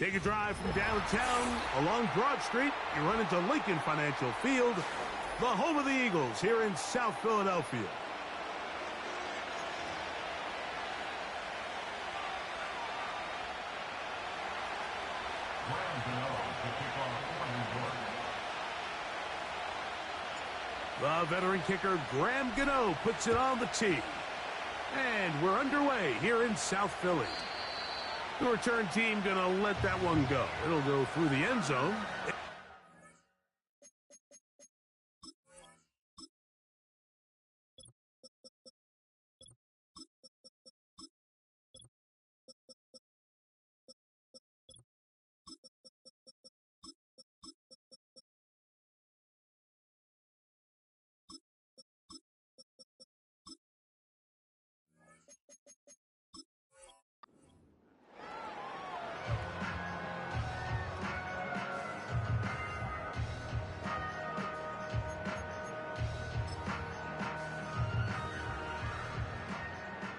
Take a drive from downtown along Broad Street. You run into Lincoln Financial Field, the home of the Eagles here in South Philadelphia. The veteran kicker, Graham Gano, puts it on the tee. And we're underway here in South Philly. The return team going to let that one go. It'll go through the end zone.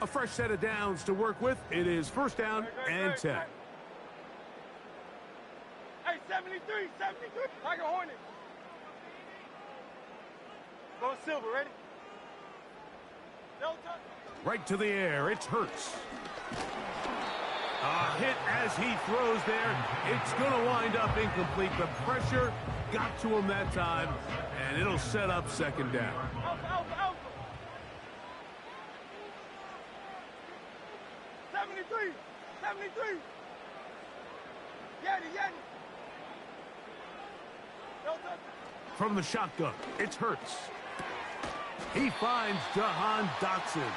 A fresh set of downs to work with. It is first down and 10. Hey, 73, 73. Like a Hornet. Go Silver, ready? Right to the air. It's Hurts. A hit as he throws there. It's going to wind up incomplete. The pressure got to him that time, and it'll set up second down. Alpha. 73. Yeti. From the shotgun, it's Hurts. He finds Jahan Dotson.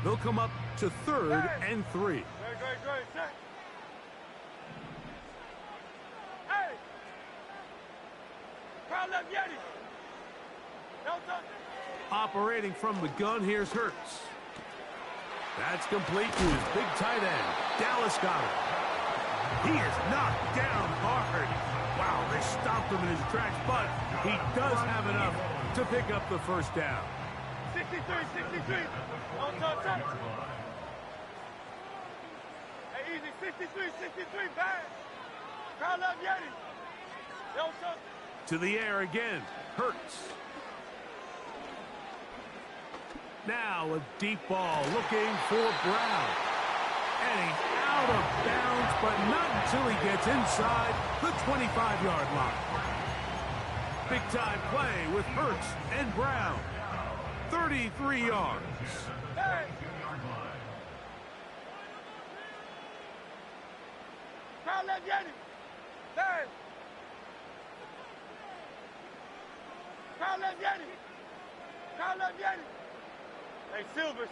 They'll come up to third and 3. Great. Set. Hey! Crowd left Yeti. No touch. Operating from the gun, here's Hurts. That's complete to his big tight end, Dallas Goedert. He is knocked down hard. Wow, they stopped him in his tracks, but he does have enough to pick up the first down. 63. No touch. Hey, easy. 63. Bad. Crowd left Yeti. No touch. To the air again, Hurts. Now a deep ball looking for Brown. And he's out of bounds, but not until he gets inside the 25-yard line. Big-time play with Hurts and Brown. 33 yards. Hey! Crowd left Yeti. Hey! Crowd left Yeti. Hey, Silver.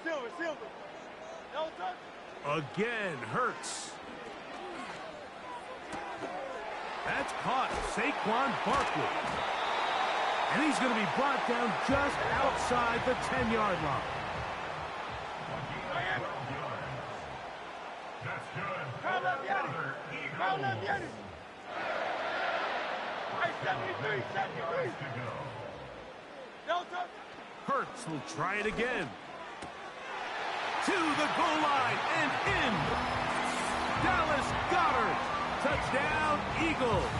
No touch. Again, Hurts. That's caught Saquon Barkley. And he's going to be brought down just outside the 10-yard line. Crowd left Yeti. Hey, 73. No touch. Hurts will try it again. To the goal line and in. Dallas Goedert. Touchdown, Eagles.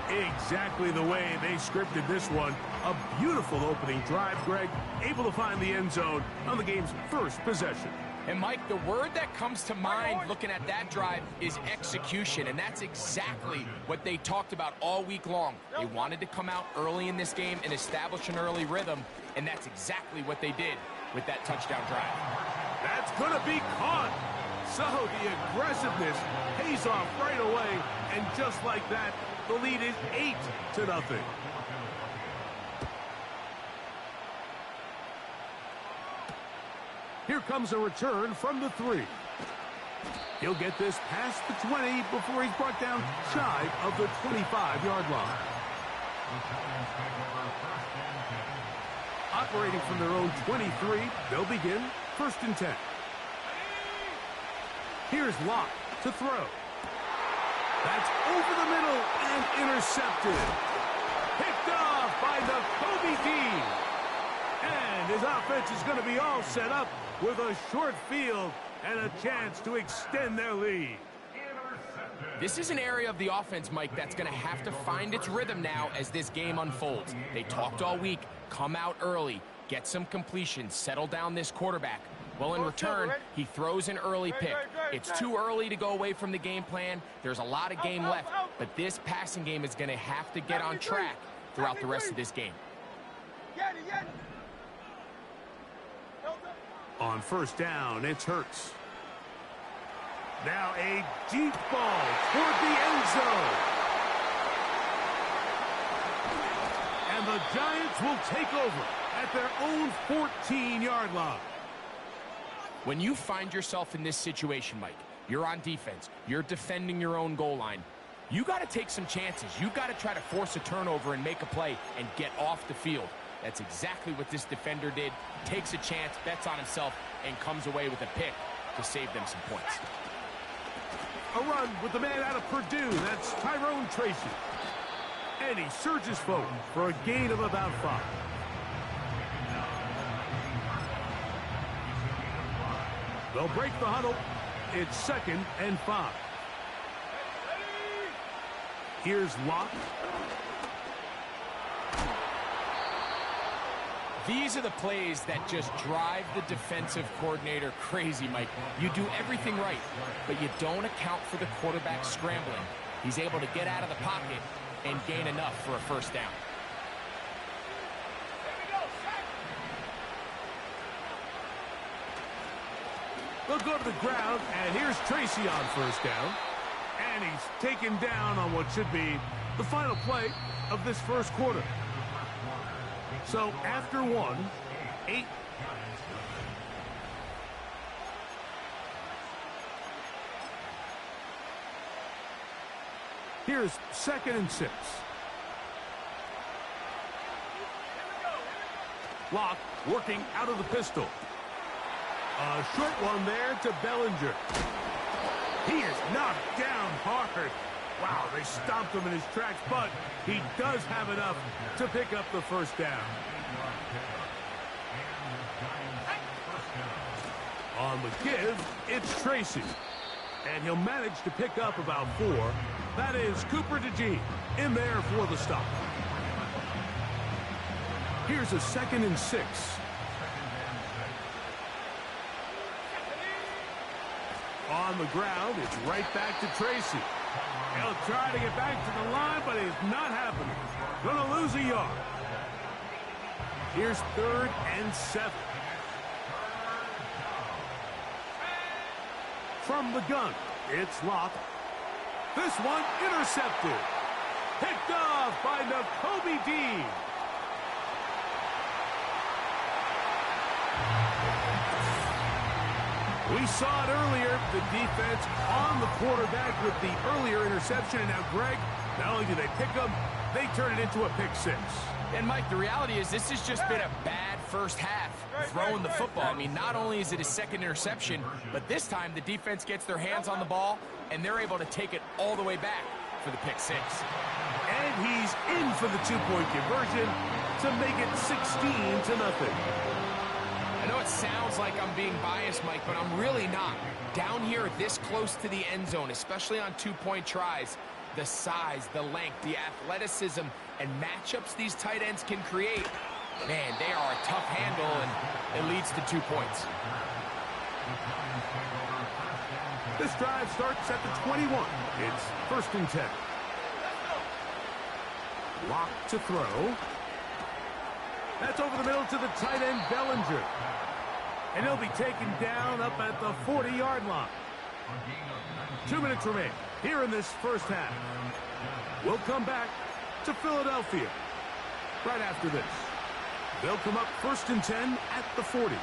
Exactly the way they scripted this one. A beautiful opening drive, Greg. Able to find the end zone on the game's first possession. And, Mike, the word that comes to mind looking at that drive is execution, and that's exactly what they talked about all week long. They wanted to come out early in this game and establish an early rhythm, and that's exactly what they did with that touchdown drive. That's going to be caught. So the aggressiveness pays off right away, and just like that, the lead is 8-0. Here comes a return from the 3. He'll get this past the 20 before he's brought down shy of the 25-yard line. Operating from their own 23, they'll begin first and 10. Here's Locke to throw. That's over the middle and intercepted. Picked off by the Kobe Dean. And his offense is going to be all set up with a short field and a chance to extend their lead. This is an area of the offense, Mike, that's going to have to find its rhythm now as this game unfolds. They talked all week, come out early, get some completion, settle down this quarterback. Well, in return, he throws an early pick. It's too early to go away from the game plan. There's a lot of game left, but this passing game is going to have to get on track throughout the rest of this game. On first down, it's Hurts. Now a deep ball toward the end zone. And the Giants will take over at their own 14-yard line. When you find yourself in this situation, Mike, you're on defense, you're defending your own goal line, you got to take some chances. You've got to try to force a turnover and make a play and get off the field. That's exactly what this defender did. Takes a chance, bets on himself, and comes away with a pick to save them some points. A run with the man out of Purdue. That's Tyrone Tracy. And he surges forward for a gain of about 5. They'll break the huddle. It's 2nd and 5. Here's Locke. These are the plays that just drive the defensive coordinator crazy, Mike. You do everything right, but you don't account for the quarterback scrambling. He's able to get out of the pocket and gain enough for a first down. They'll go to the ground, and here's Tracy on first down. And he's taken down on what should be the final play of this first quarter. So after 1, 8. Here's 2nd and 6. Locke working out of the pistol. A short one there to Bellinger. He is knocked down hard. Wow, they stomped him in his tracks, but he does have enough to pick up the first down. On the give, it's Tracy. And he'll manage to pick up about 4. That is Cooper DeGene in there for the stop. Here's a 2nd and 6. On the ground, it's right back to Tracy. He'll try to get back to the line, but it's not happening. Gonna lose a yard. Here's 3rd and 7. From the gun, it's Locke. This one intercepted. Picked off by Kobe Dean. We saw it earlier, the defense on the quarterback with the earlier interception. And now, Greg, not only do they pick them, they turn it into a pick 6. And, Mike, the reality is this has just been a bad first half throwing the football. I mean, not only is it his 2nd interception, but this time the defense gets their hands on the ball, and they're able to take it all the way back for the pick 6. And he's in for the 2-point conversion to make it 16-0. I know it sounds like I'm being biased, Mike, but I'm really not. Down here this close to the end zone, especially on 2-point tries, the size, the length, the athleticism, and matchups these tight ends can create, man, they are a tough handle, and it leads to 2 points. This drive starts at the 21. It's 1st and 10. Locke to throw. That's over the middle to the tight end, Bellinger. And he'll be taken down up at the 40-yard line. 2 minutes remain here in this first half. We'll come back to Philadelphia right after this. They'll come up 1st and 10 at the 40.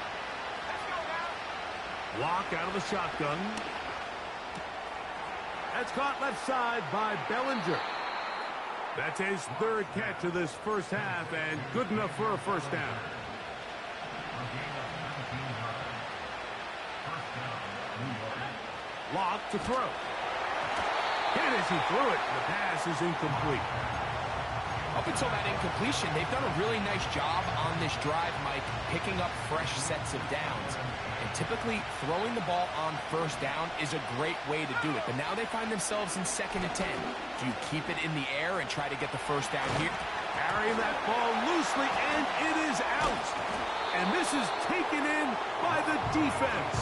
Locke out of the shotgun. That's caught left side by Bellinger. That's his 3rd catch of this first half, and good enough for a first down. Locke to throw. And as he threw it, the pass is incomplete. Up until that incompletion, they've done a really nice job on this drive, Mike, picking up fresh sets of downs. And typically, throwing the ball on first down is a great way to do it. But now they find themselves in 2nd and 10. Do you keep it in the air and try to get the first down here? Carrying that ball loosely, and it is out. And this is taken in by the defense.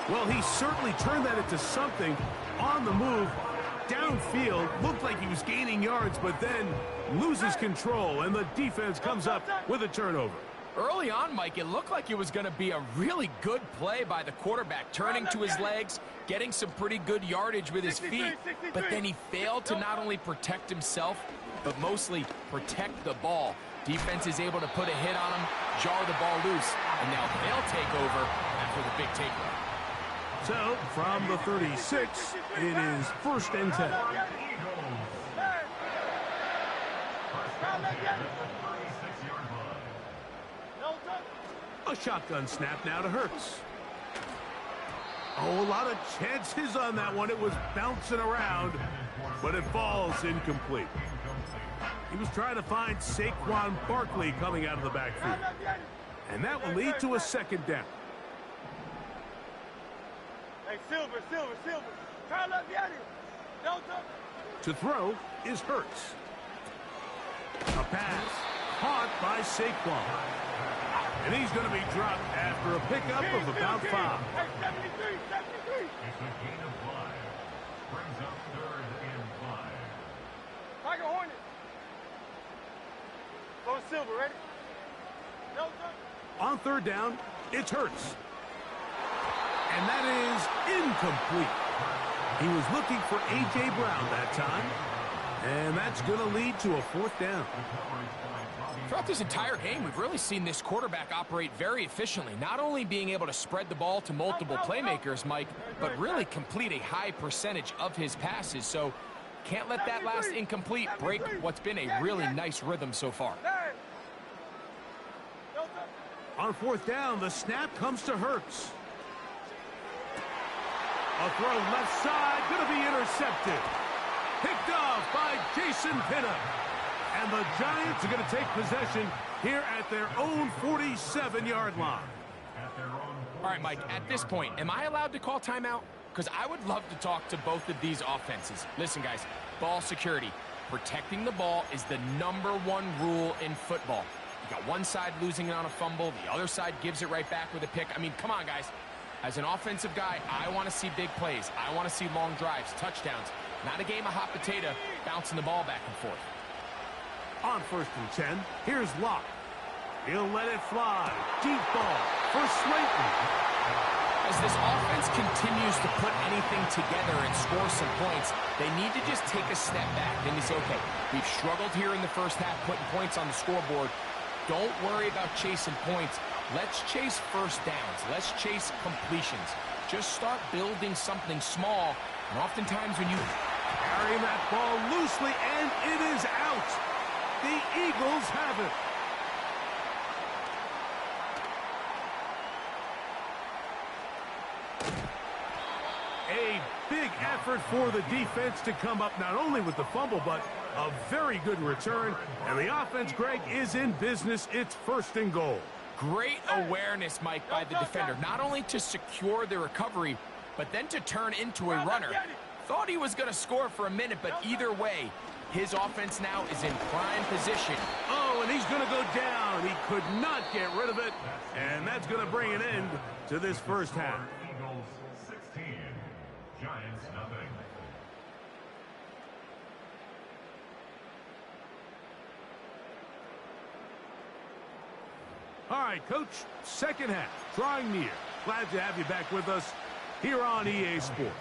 Well, he certainly turned that into something on the move. Downfield, looked like he was gaining yards, but then loses control, and the defense comes up with a turnover. Early on, Mike, it looked like it was going to be a really good play by the quarterback, turning to his legs, getting some pretty good yardage with his feet, but then he failed to not only protect himself, but mostly protect the ball. Defense is able to put a hit on him, jar the ball loose, and now they'll take over after the big takeaway. So, from the 36, it is 1st and 10. A shotgun snap now to Hurts. Oh, a lot of chances on that one. It was bouncing around, but it falls incomplete. He was trying to find Saquon Barkley coming out of the backfield. And that will lead to a 2nd down. Hey, Silver. Try to let Yeti. Don't touch. To throw is Hurts. A pass caught by Saquon. And he's going to be dropped after a pickup of about 5. Hey, 73. It's a gain of 5. Brings up 3rd and 5. Tiger Hornet. Go to Silver, ready? Don't touch. On 3rd down, it's Hurts. And that is incomplete. He was looking for A.J. Brown that time. And that's going to lead to a 4th down. Throughout this entire game, we've really seen this quarterback operate very efficiently, not only being able to spread the ball to multiple playmakers, Mike, but really complete a high percentage of his passes. So can't let that last incomplete break what's been a really nice rhythm so far. On 4th down, the snap comes to Hurts. A throw left side, going to be intercepted. Picked off by Jason Pinnock. And the Giants are going to take possession here at their own 47-yard line. All right, Mike, at this point, am I allowed to call timeout? Because I would love to talk to both of these offenses. Listen, guys, ball security. Protecting the ball is the #1 rule in football. You got one side losing it on a fumble, the other side gives it right back with a pick. I mean, come on, guys. As an offensive guy, I want to see big plays. I want to see long drives, touchdowns. Not a game of hot potato bouncing the ball back and forth. On 1st and 10, here's Locke. He'll let it fly. Deep ball for Slayton. As this offense continues to put anything together and score some points, they need to just take a step back. Then you say, okay, we've struggled here in the first half putting points on the scoreboard. Don't worry about chasing points. Let's chase first downs. Let's chase completions. Just start building something small. And oftentimes when you carry that ball loosely, and it is out. The Eagles have it. A big effort for the defense to come up not only with the fumble, but a very good return. And the offense, Greg, is in business. It's 1st and goal. Great awareness, Mike, by the defender. Not only to secure the recovery, but then to turn into a runner. Thought he was going to score for a minute, but either way, his offense now is in prime position. Oh, and he's going to go down. He could not get rid of it. And that's going to bring an end to this first half. Eagles 16, Giants nothing. All right, Coach, second half, drawing near. Glad to have you back with us here on EA Sports.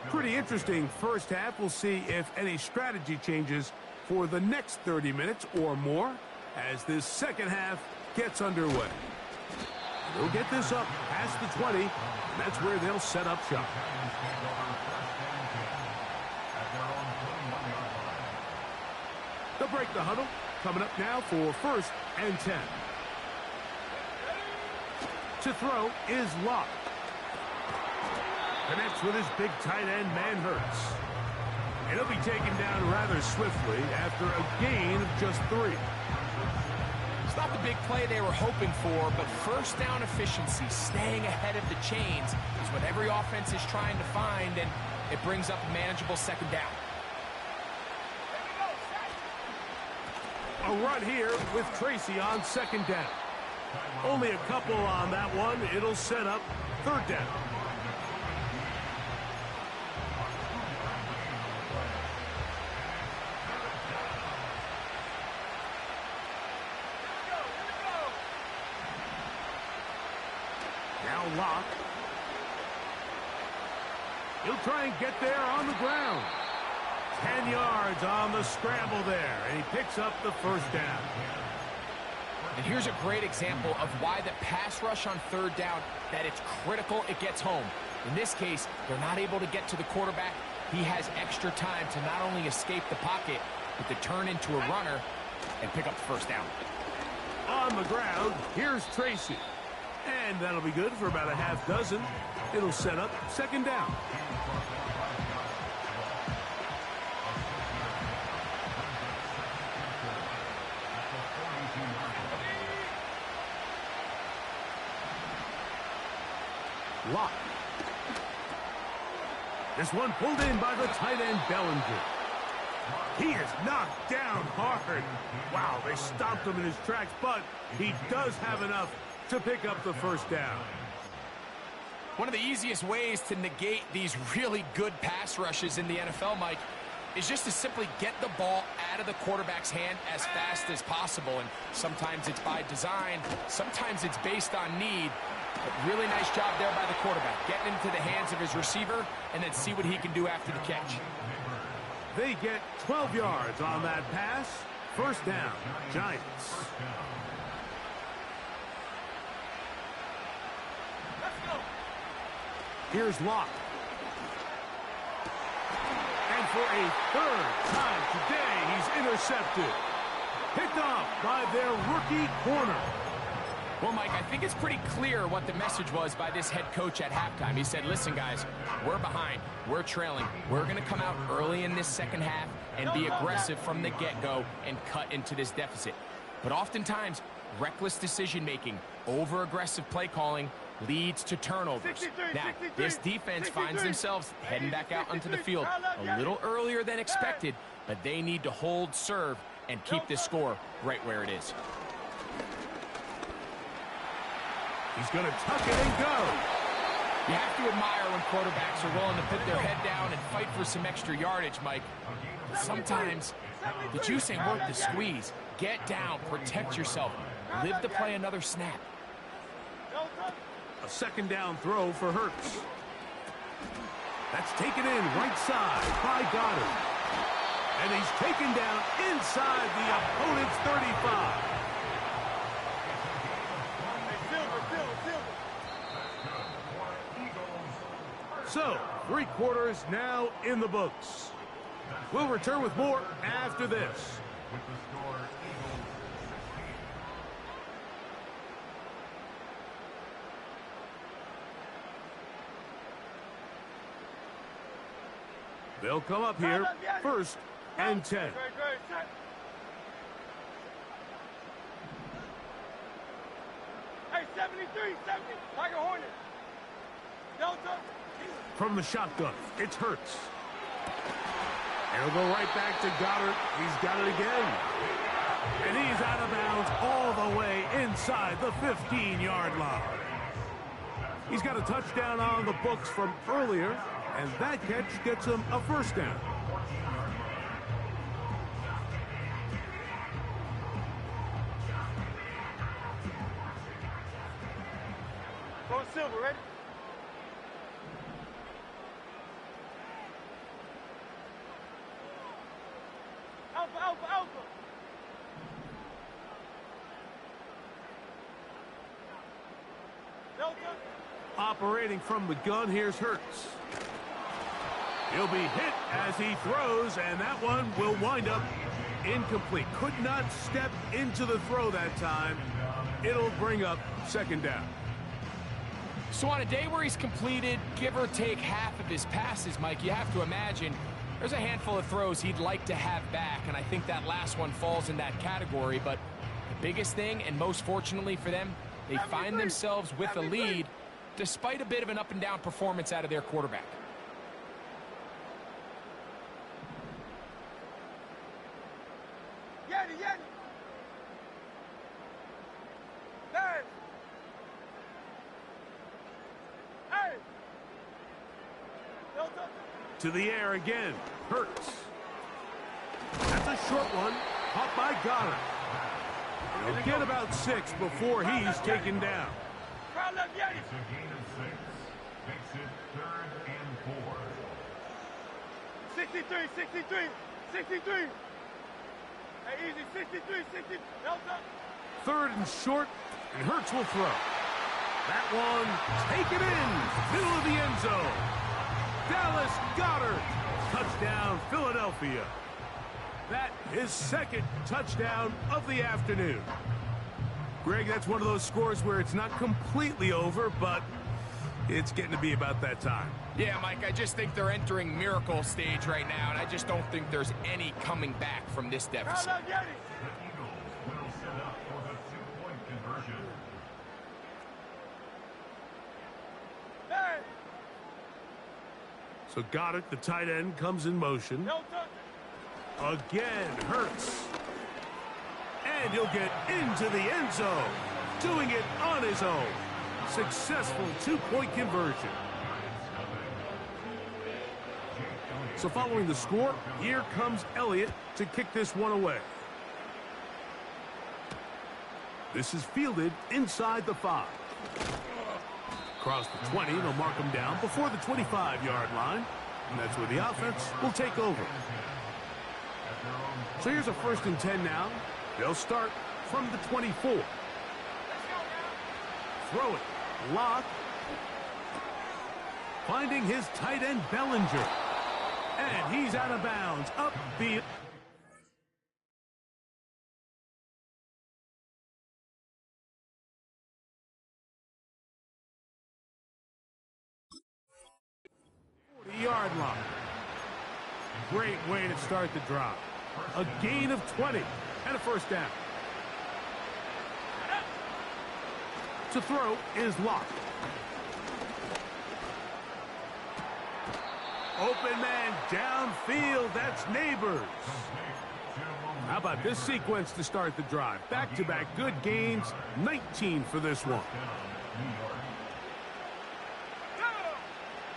Pretty interesting first half. We'll see if any strategy changes for the next 30 minutes or more as this second half gets underway. They'll get this up past the 20, and that's where they'll set up shop. They'll break the huddle. Coming up now for 1st and 10. To throw is Locke. Connects with his big tight end, man Hurts. And he'll be taken down rather swiftly after a gain of just 3. It's not the big play they were hoping for, but first down efficiency, staying ahead of the chains, is what every offense is trying to find, and it brings up a manageable second down. A run here with Tracy on second down. Only a couple on that one. It'll set up third down. Now Locke. He'll try and get there on the ground. 10 yards on the scramble there, and he picks up the first down. And here's a great example of why the pass rush on third down, that it's critical it gets home. In this case, they're not able to get to the quarterback. He has extra time to not only escape the pocket, but to turn into a runner and pick up the first down. On the ground, here's Tracy. And that'll be good for about a half dozen. It'll set up second down. Locke. This one pulled in by the tight end Bellinger. He is knocked down hard. Wow, they stomped him in his tracks, but he does have enough to pick up the first down. One of the easiest ways to negate these really good pass rushes in the NFL, Mike, is just to simply get the ball out of the quarterback's hand as fast as possible. And sometimes it's by design, sometimes it's based on need. But really nice job there by the quarterback, getting into the hands of his receiver and then see what he can do after the catch. They get 12 yards on that pass. First down, Giants. Here's Locke. And for a third time today, he's intercepted. Picked off by their rookie corner. Well, Mike, I think it's pretty clear what the message was by this head coach at halftime. He said, listen, guys, we're behind. We're trailing. We're going to come out early in this second half and be aggressive from the get-go and cut into this deficit. But oftentimes, reckless decision-making, over-aggressive play calling leads to turnovers. Now, this defense finds themselves heading back out onto the field a little earlier than expected, but they need to hold serve and keep this score right where it is. He's going to tuck it and go. You have to admire when quarterbacks are willing to put their head down and fight for some extra yardage, Mike. But sometimes the juice ain't worth the squeeze. Get down, protect yourself, live to play another snap. A second down throw for Hurts. That's taken in right side by Goddard. And he's taken down inside the opponent's 35. So, 3 quarters now in the books. We'll return with more after this. They'll come up here, 1st and 10. Hey, 73, 70, like a Hornet. Delta. From the shotgun, it's Hurts. And he'll go right back to Goddard. He's got it again. And he's out of bounds all the way inside the 15-yard line. He's got a touchdown on the books from earlier, and that catch gets him a first down. Go Silver, ready? Alpha, Alpha, Alpha. Delta. Operating from the gun, here's Hurts. He'll be hit as he throws, and that one will wind up incomplete. Could not step into the throw that time. It'll bring up second down. So on a day where he's completed, give or take half of his passes, Mike, you have to imagine There's a handful of throws he'd like to have back, and I think that last one falls in that category. But the biggest thing, and most fortunately for them, they find themselves with a lead despite a bit of an up-and-down performance out of their quarterback. To the air again. Hurts. That's a short one. Caught by Goddard. He'll get about 6 before he's taken down. It's a gain of 6. Makes it 3rd and 4. 63, 63, 63. Hey, easy, 63, 60. Third and short, and Hurts will throw. That one taken in, middle of the end zone. Dallas Goedert, touchdown Philadelphia. That is second touchdown of the afternoon. Greg, that's one of those scores where it's not completely over, but it's getting to be about that time. Yeah, Mike, I just think they're entering miracle stage right now, and I just don't think there's any coming back from this deficit. The Eagles will set up for the 2-point conversion. So Goddard, the tight end, comes in motion. Again, Hurts. And he'll get into the end zone. Doing it on his own. Successful 2-point conversion. So following the score, here comes Elliott to kick this one away. This is fielded inside the 5. Across the 20, they'll mark him down before the 25-yard line. And that's where the offense will take over. So here's a 1st and 10 now. They'll start from the 24. Throw it. Lock. Finding his tight end, Bellinger. And he's out of bounds. Upfield. Yard line. Great way to start the drive. A gain of 20 and a 1st down. To throw is Locke. Open man downfield. That's Neighbors. How about this sequence to start the drive? Back-to-back good gains. 19 for this one.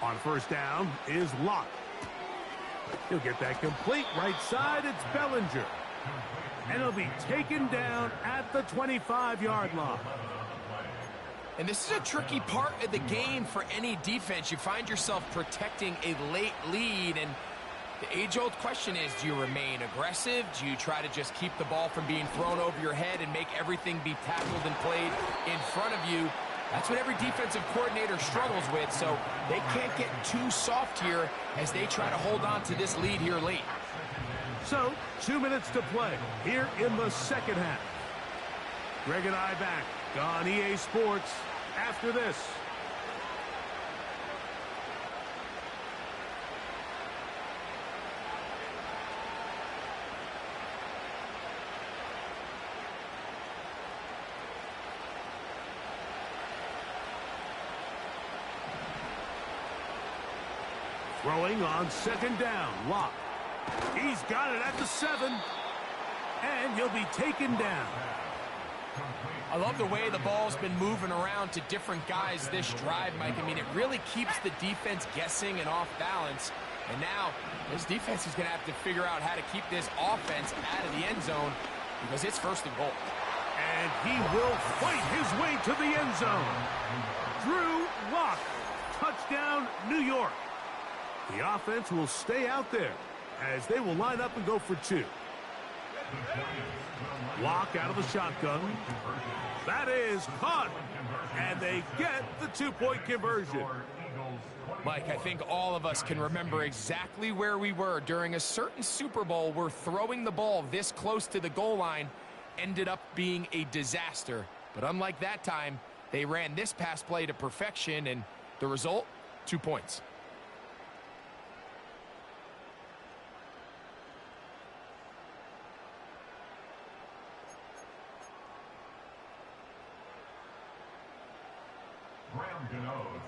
On 1st down is Locke. He'll get that complete. Right side, it's Bellinger. And he'll be taken down at the 25-yard line. And this is a tricky part of the game for any defense. You find yourself protecting a late lead, and the age-old question is, do you remain aggressive? Do you try to just keep the ball from being thrown over your head and make everything be tackled and played in front of you? That's what every defensive coordinator struggles with, so they can't get too soft here as they try to hold on to this lead here late. So, 2 minutes to play here in the 2nd half. Greg and I back on EA Sports after this. Throwing on 2nd down. Locke. He's got it at the 7. And he'll be taken down. I love the way the ball's been moving around to different guys this drive, Mike. I mean, it really keeps the defense guessing and off balance. And now, this defense is going to have to figure out how to keep this offense out of the end zone because it's 1st and goal. And he will fight his way to the end zone. Drew Lock. Touchdown, New York. The offense will stay out there as they will line up and go for 2. Lock out of the shotgun. That is caught. And they get the 2-point conversion. Mike, I think all of us can remember exactly where we were during a certain Super Bowl where throwing the ball this close to the goal line ended up being a disaster. But unlike that time, they ran this pass play to perfection, and the result, 2 points.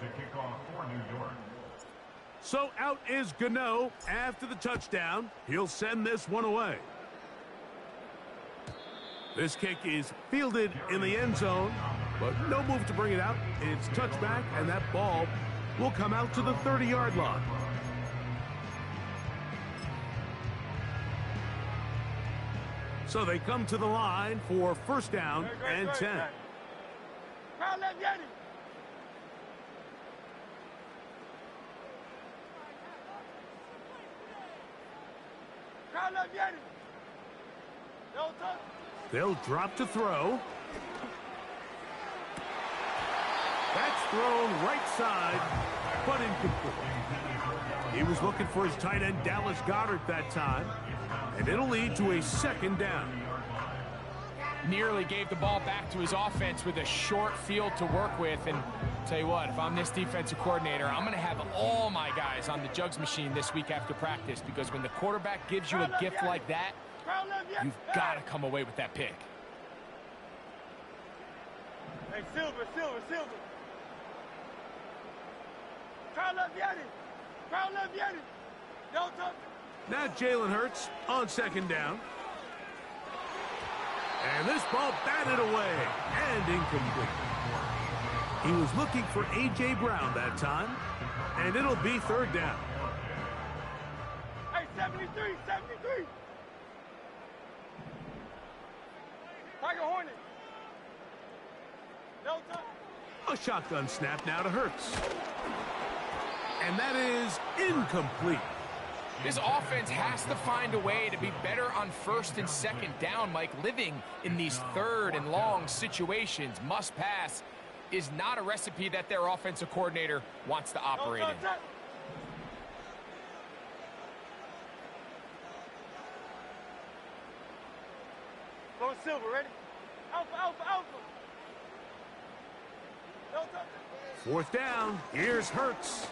to kick off for New York. So out is Gano after the touchdown. He'll send this one away. This kick is fielded in the end zone, but no move to bring it out. It's touchback, and that ball will come out to the 30-yard line. So they come to the line for first down and 10. Crowd left Yeti. Crowd left Yeti. No touch. They'll drop to throw. That's thrown right side, but incomplete. He was looking for his tight end, Dallas Goedert, that time, and it'll lead to a second down. Nearly gave the ball back to his offense with a short field to work with. And tell you what, if I'm this defensive coordinator, I'm going to have all my guys on the jugs machine this week after practice, because when the quarterback gives you a gift like that, you've got to come away with that pick. Hey, Silver. Crowd left Yeti. Crowd left Yeti. No touch. Now Jalen Hurts on second down. And this ball batted away and incomplete. He was looking for A.J. Brown that time, and it'll be third down. Hey, 73. Tiger Hornet. No touch. A shotgun snap now to Hurts. And that is incomplete. This offense has to find a way to be better on first and second down, Mike. Living in these third and long situations, must pass, is not a recipe that their offensive coordinator wants to operate in. Go Silver, ready? Alpha. No touch. Fourth down. Here's Hurts.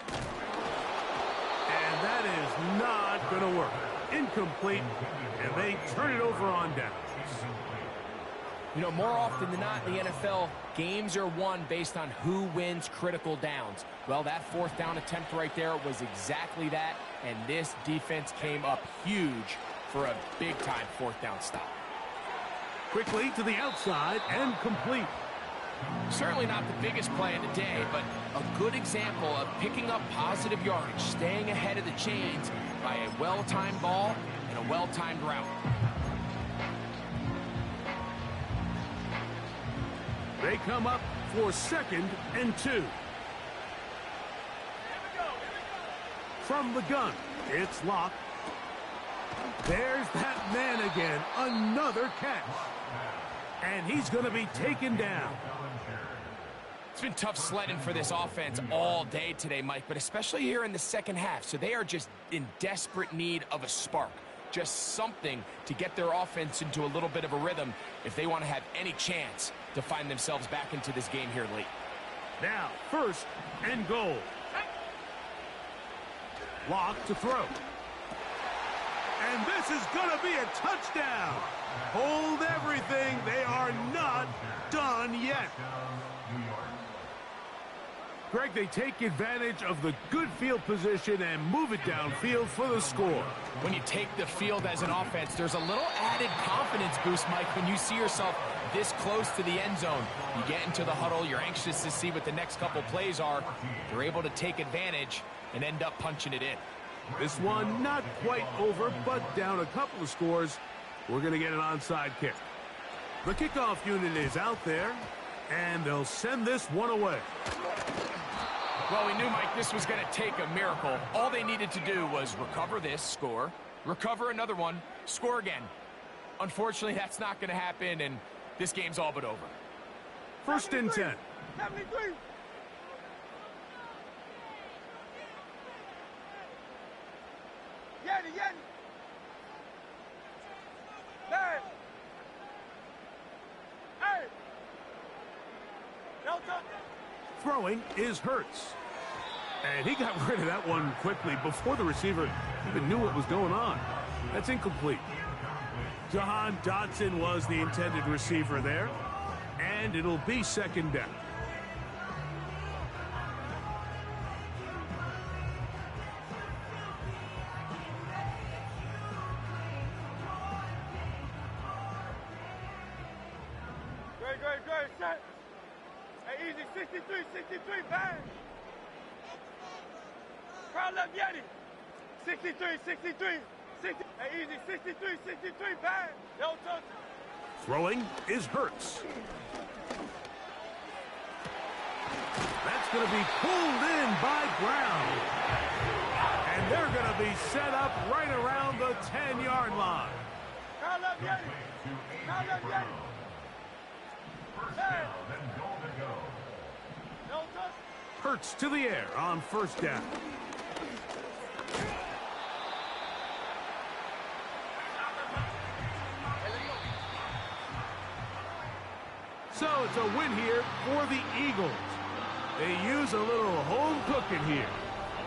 And that is not going to work. Incomplete, and they turn it over on downs. You know, more often than not in the NFL, games are won based on who wins critical downs. Well, that fourth down attempt right there was exactly that, and this defense came up huge for a big-time fourth down stop. Quickly to the outside and complete. Certainly not the biggest play of the day, but a good example of picking up positive yardage, staying ahead of the chains by a well-timed ball and a well-timed route. They come up for second and 2. From the gun, it's Locke. There's that man again, another catch. And he's going to be taken down. It's been tough sledding for this offense all day today, Mike, but especially here in the second half. So they are just in desperate need of a spark, just something to get their offense into a little bit of a rhythm if they want to have any chance to find themselves back into this game here late. Now, first and goal. Locke to throw. And this is going to be a touchdown. Hold everything. They are not done yet. Greg, they take advantage of the good field position and move it downfield for the score. When you take the field as an offense, there's a little added confidence boost, Mike, when you see yourself this close to the end zone. You get into the huddle, you're anxious to see what the next couple plays are. You're able to take advantage and end up punching it in. This one not quite over, but down a couple of scores. We're going to get an onside kick. The kickoff unit is out there, and they'll send this one away. Well, we knew, Mike, this was going to take a miracle. All they needed to do was recover this, score, recover another one, score again. Unfortunately, that's not going to happen, and this game's all but over. First and 10. 73. Yeti. Hey. No touch. Throwing is Hurts. And he got rid of that one quickly before the receiver even knew what was going on. That's incomplete. Jahan Dotson was the intended receiver there. And it'll be second down. Great, set. Hey, easy, 63, bang. Crowd left Yeti. 63, 60. Hey, easy, 63, bang. Yo, touch. Throwing is Hurts. That's going to be pulled in by Brown. And they're going to be set up right around the 10-yard line. Crowd left Yeti. Hey. No touch. Hurts to the air on first down. So it's a win here for the Eagles. They use a little home cooking here.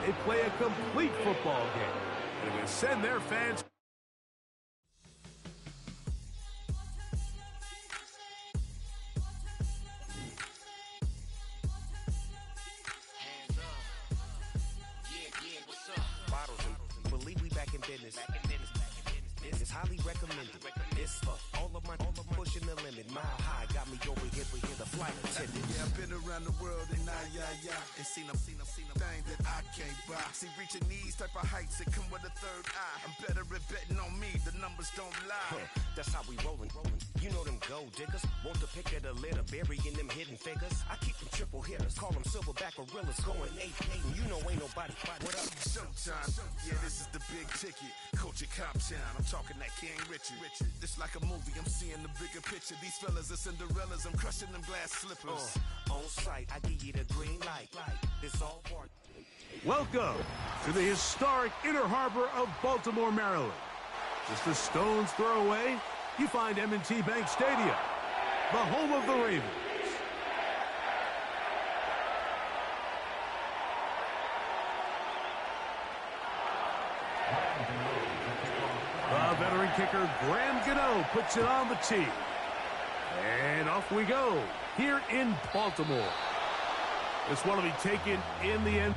They play a complete football game. They're going to send their fans. Believe we back in business. This is highly recommended. It's for all of my pushing the limit. Mile high got me over here the flight attendant. Yeah, I've been around the world and and seen them things that I can't buy. See, reaching these type of heights, it come with a third eye. I'm better at betting on me, the numbers don't lie. That's how we rollin'. You know them gold diggers. Want the pick of the litter, burying them hidden figures. I keep them triple hitters, call them silverback gorillas, going 8-8. You know ain't nobody. What up? Showtime. Yeah, this is the big ticket. Coach at Cop Town. I'm talking that King Richard. It's like a movie. I'm seeing the bigger picture. These fellas are Cinderellas. I'm crushing them glass slippers. On sight, I give you the green light. It's all part. Welcome to the historic Inner Harbor of Baltimore, Maryland. Just a stone's throw away, you find M&T Bank Stadium, the home of the Ravens. The veteran kicker, Graham Gano, puts it on the tee. And off we go here in Baltimore. This one will be taken in the end.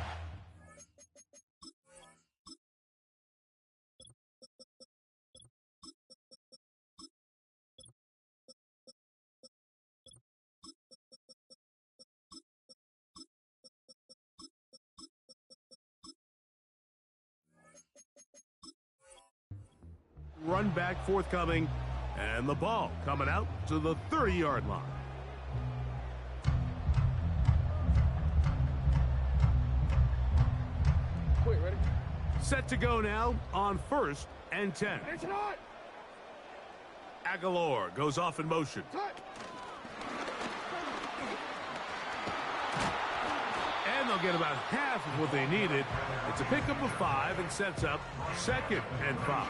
Run back forthcoming, and the ball coming out to the 30-yard line. Quick, ready? Set to go now on 1st and 10. It's not. Aguilar goes off in motion. And they'll get about half of what they needed. It's a pickup of 5 and sets up 2nd and 5.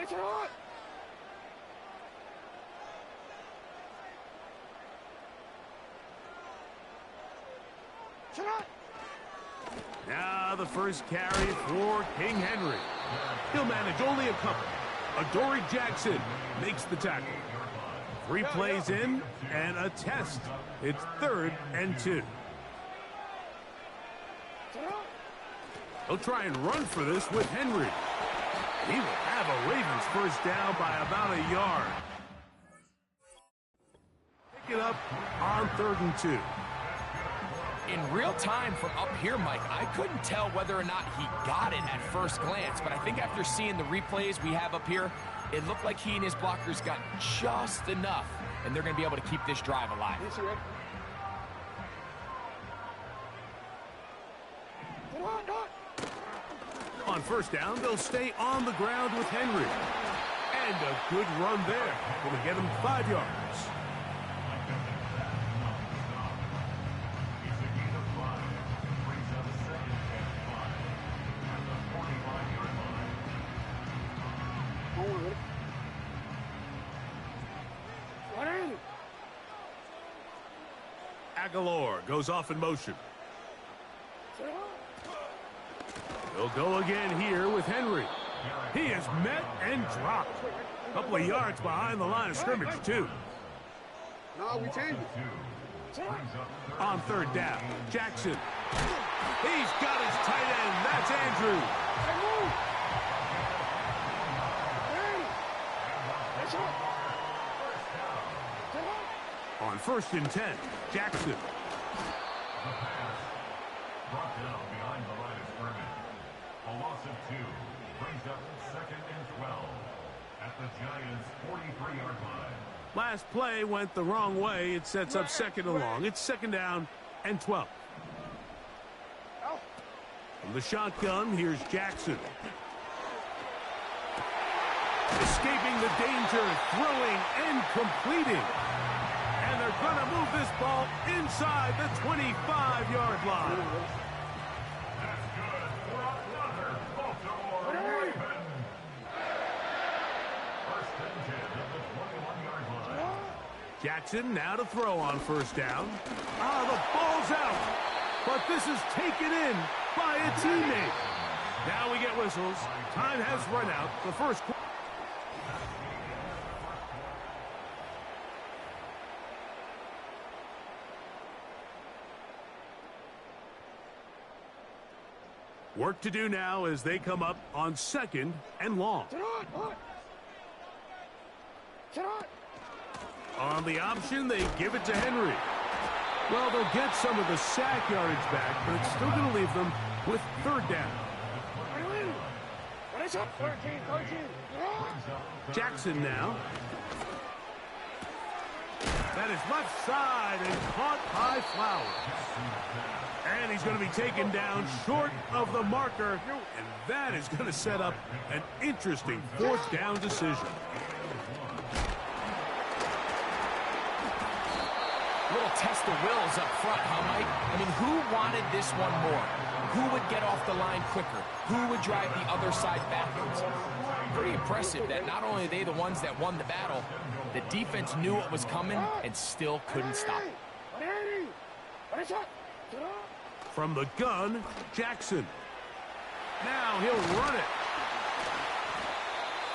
It's not. Now the first carry for King Henry. He'll manage only a couple. Adoree Jackson makes the tackle. 3 plays in and a test. It's 3rd and 2. He'll try and run for this with Henry. He will have a Ravens first down by about a yard. Pick it up on 3rd and 2. In real time from up here, Mike, I couldn't tell whether or not he got it at first glance, but I think after seeing the replays we have up here, it looked like he and his blockers got just enough, and they're going to be able to keep this drive alive. On first down, they'll stay on the ground with Henry. And a good run there. Going to get him 5 yards. Aguilar goes off in motion. He'll go again here with Henry. He is met and dropped. A couple of yards behind the line of scrimmage, too. No, we changed it. On third down, Jackson. He's got his tight end. That's Andrews. Hey, move. Hey. That's it. On 1st and 10, Jackson. The pass brought down behind the line of scrimmage. A loss of 2 brings up 2nd and 12 at the Giants' 43-yard line. Last play went the wrong way. It sets up 2nd and long. It's 2nd down and 12. From the shotgun, here's Jackson. Escaping the danger, throwing and completing. And they're going to move this ball inside the 25-yard line. That's good for another Baltimore Raven. 1st and 10 at the 21-yard line. Jackson now to throw on 1st down. The ball's out. But this is taken in by a teammate. Now we get whistles. Time has run out. The first quarter. Work to do now as they come up on 2nd and long. On the option, they give it to Henry. Well, they'll get some of the sack yardage back, but it's still going to leave them with 3rd down. Jackson now. That is left side and caught by Flowers. And he's going to be taken down short of the marker, and that is going to set up an interesting 4th down decision. Little test of wills up front, huh, Mike? I mean, who wanted this one more? Who would get off the line quicker? Who would drive the other side backwards? Pretty impressive that not only are they the ones that won the battle, the defense knew what was coming and still couldn't stop it. From the gun, Jackson. Now he'll run it.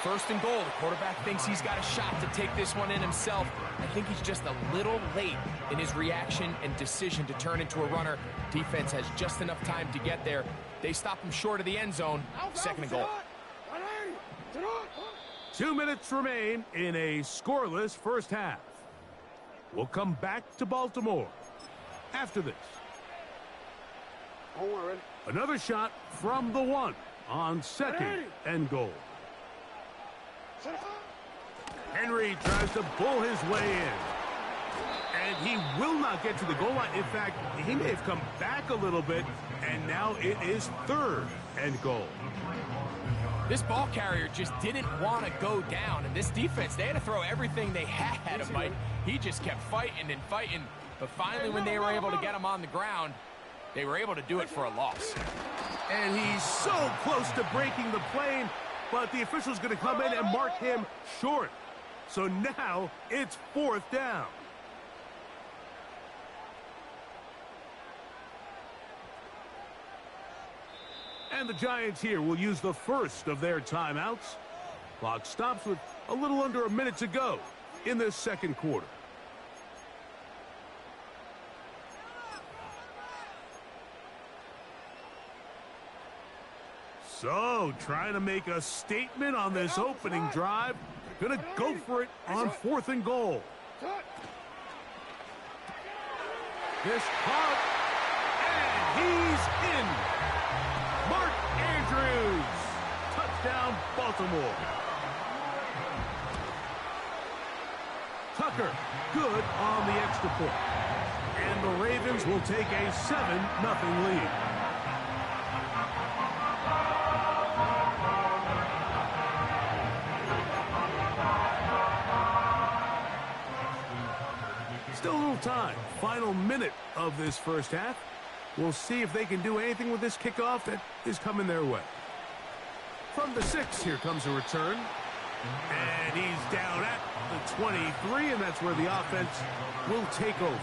1st and goal. The quarterback thinks he's got a shot to take this one in himself. I think he's just a little late in his reaction and decision to turn into a runner. Defense has just enough time to get there. They stop him short of the end zone. 2nd and goal. 2 minutes remain in a scoreless first half. We'll come back to Baltimore after this. Another shot from the 1 on 2nd and goal. Henry tries to bull his way in. And he will not get to the goal line. In fact, he may have come back a little bit, and now it is 3rd and goal. This ball carrier just didn't want to go down, and this defense, they had to throw everything they had at Mike. He just kept fighting and fighting, but finally when they were able to get him on the ground, they were able to do it for a loss. And he's so close to breaking the plane, but the official's going to come in and mark him short. So now it's 4th down. And the Giants here will use the first of their timeouts. Clock stops with a little under a minute to go in this 2nd quarter. So, trying to make a statement on this opening drive. Gonna go for it on 4th and goal. This caught, and he's in. Mark Andrews. Touchdown, Baltimore. Tucker, good on the extra point. And the Ravens will take a 7-0 lead. Still a little time. Final minute of this first half. We'll see if they can do anything with this kickoff that is coming their way. From the 6, here comes a return. And he's down at the 23, and that's where the offense will take over.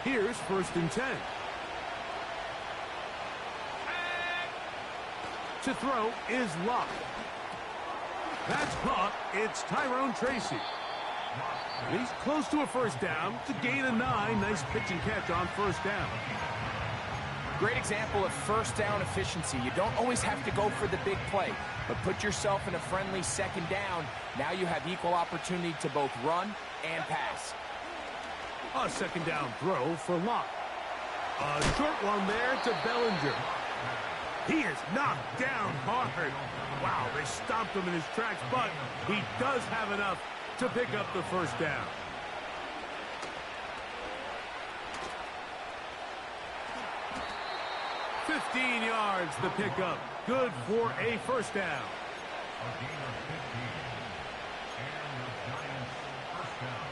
Here's 1st and 10. To throw is Locke. That's caught. It's Tyrone Tracy. He's close to a first down. To gain a 9. Nice pitch and catch on first down. Great example of first down efficiency. You don't always have to go for the big play, but put yourself in a friendly second down. Now you have equal opportunity to both run and pass. A second down throw for Locke. A short one there to Bellinger. He is knocked down hard. Wow, they stopped him in his tracks, but he does have enough to pick up the first down. "15 yards the pickup. Good for a first down. A gain of 15. And the Giants first down.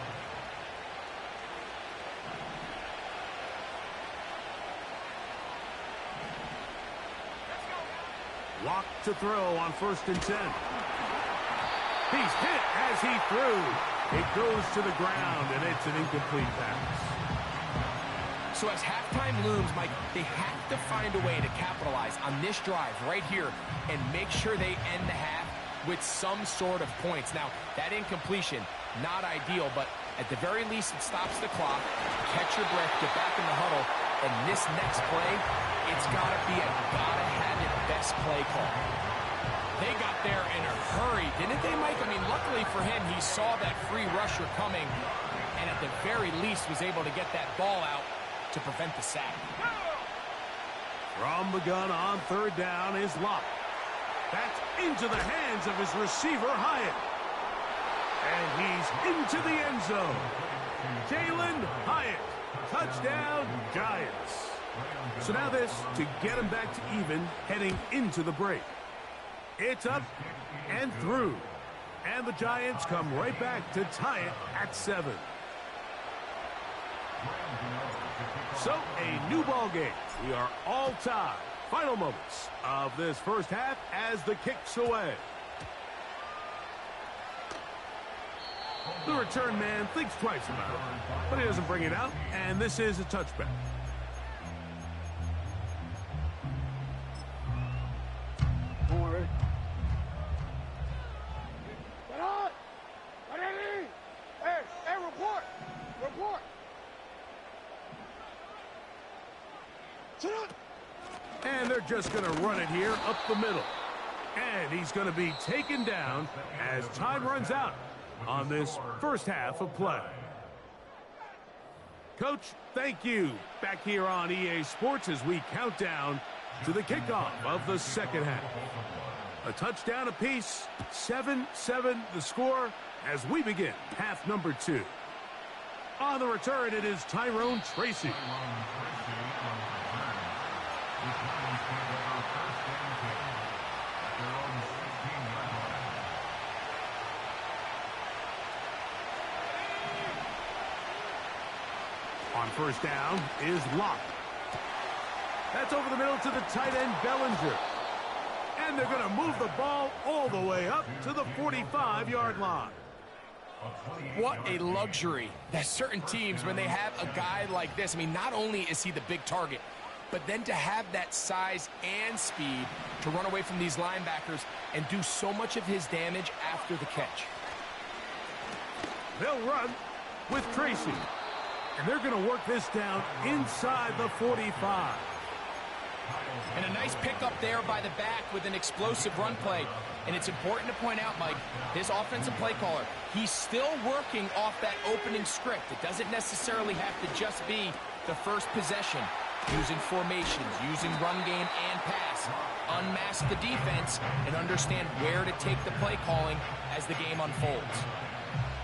Locke to throw on 1st and 10. He's hit as he threw. It goes to the ground, and it's an incomplete pass. So as halftime looms, Mike, they have to find a way to capitalize on this drive right here and make sure they end the half with some sort of points. Now, that incompletion, not ideal, but at the very least, it stops the clock. Catch your breath, get back in the huddle, and this next play, it's got to be a gotta-have-it best play call. They got there in a hurry, didn't they, Mike? I mean, luckily for him, he saw that free rusher coming, and at the very least was able to get that ball out to prevent the sack. From the gun on 3rd down is Locke. That's into the hands of his receiver, Hyatt. And he's into the end zone. Jalen Hyatt. Touchdown, Giants. So now this to get him back to even heading into the break. It's up and through. And the Giants come right back to tie it at 7. So, a new ball game. We are all tied. Final moments of this first half as the kick's away. The return man thinks twice about it, but he doesn't bring it out, and this is a touchback. Don't worry. Get on! Hey, report! Report! And they're just going to run it here up the middle. And he's going to be taken down as time runs out on this first half of play. Coach, thank you. Back here on EA Sports as we count down to the kickoff of the second half. A touchdown apiece, 7-7 the score as we begin half number 2. On the return, it is Tyrone Tracy. On first down is Locke. That's over the middle to the tight end, Bellinger. And they're going to move the ball all the way up to the 45-yard line. What a luxury that certain teams, when they have a guy like this, I mean, not only is he the big target, but then to have that size and speed to run away from these linebackers and do so much of his damage after the catch. They'll run with Tracy. And they're going to work this down inside the 45. And a nice pickup there by the back with an explosive run play. And it's important to point out, Mike, his offensive play caller, he's still working off that opening script. It doesn't necessarily have to just be the first possession. Using formations, using run game and pass. Unmask the defense and understand where to take the play calling as the game unfolds.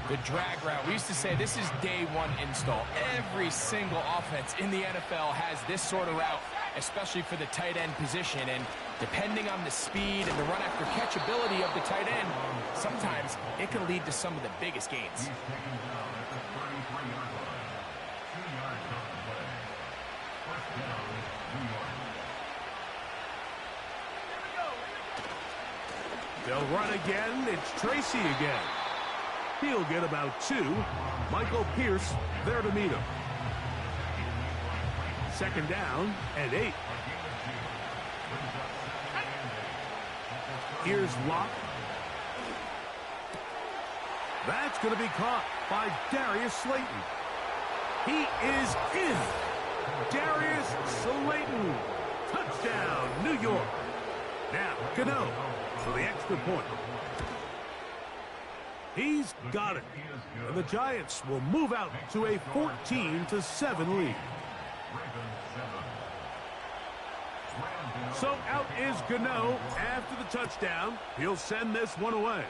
The drag route, we used to say this is day one install. Every single offense in the NFL has this sort of route, especially for the tight end position. And depending on the speed and the run after catch ability of the tight end, sometimes it can lead to some of the biggest gains. They'll run again. It's Tracy again. He'll get about 2. Michael Pierce there to meet him. Second down and 8. Here's Locke. That's going to be caught by Darius Slayton. He is in. Darius Slayton. Touchdown, New York. Now, Gano for the extra point. He's got it. And the Giants will move out to a 14-7 lead. So out is Gano after the touchdown. He'll send this one away.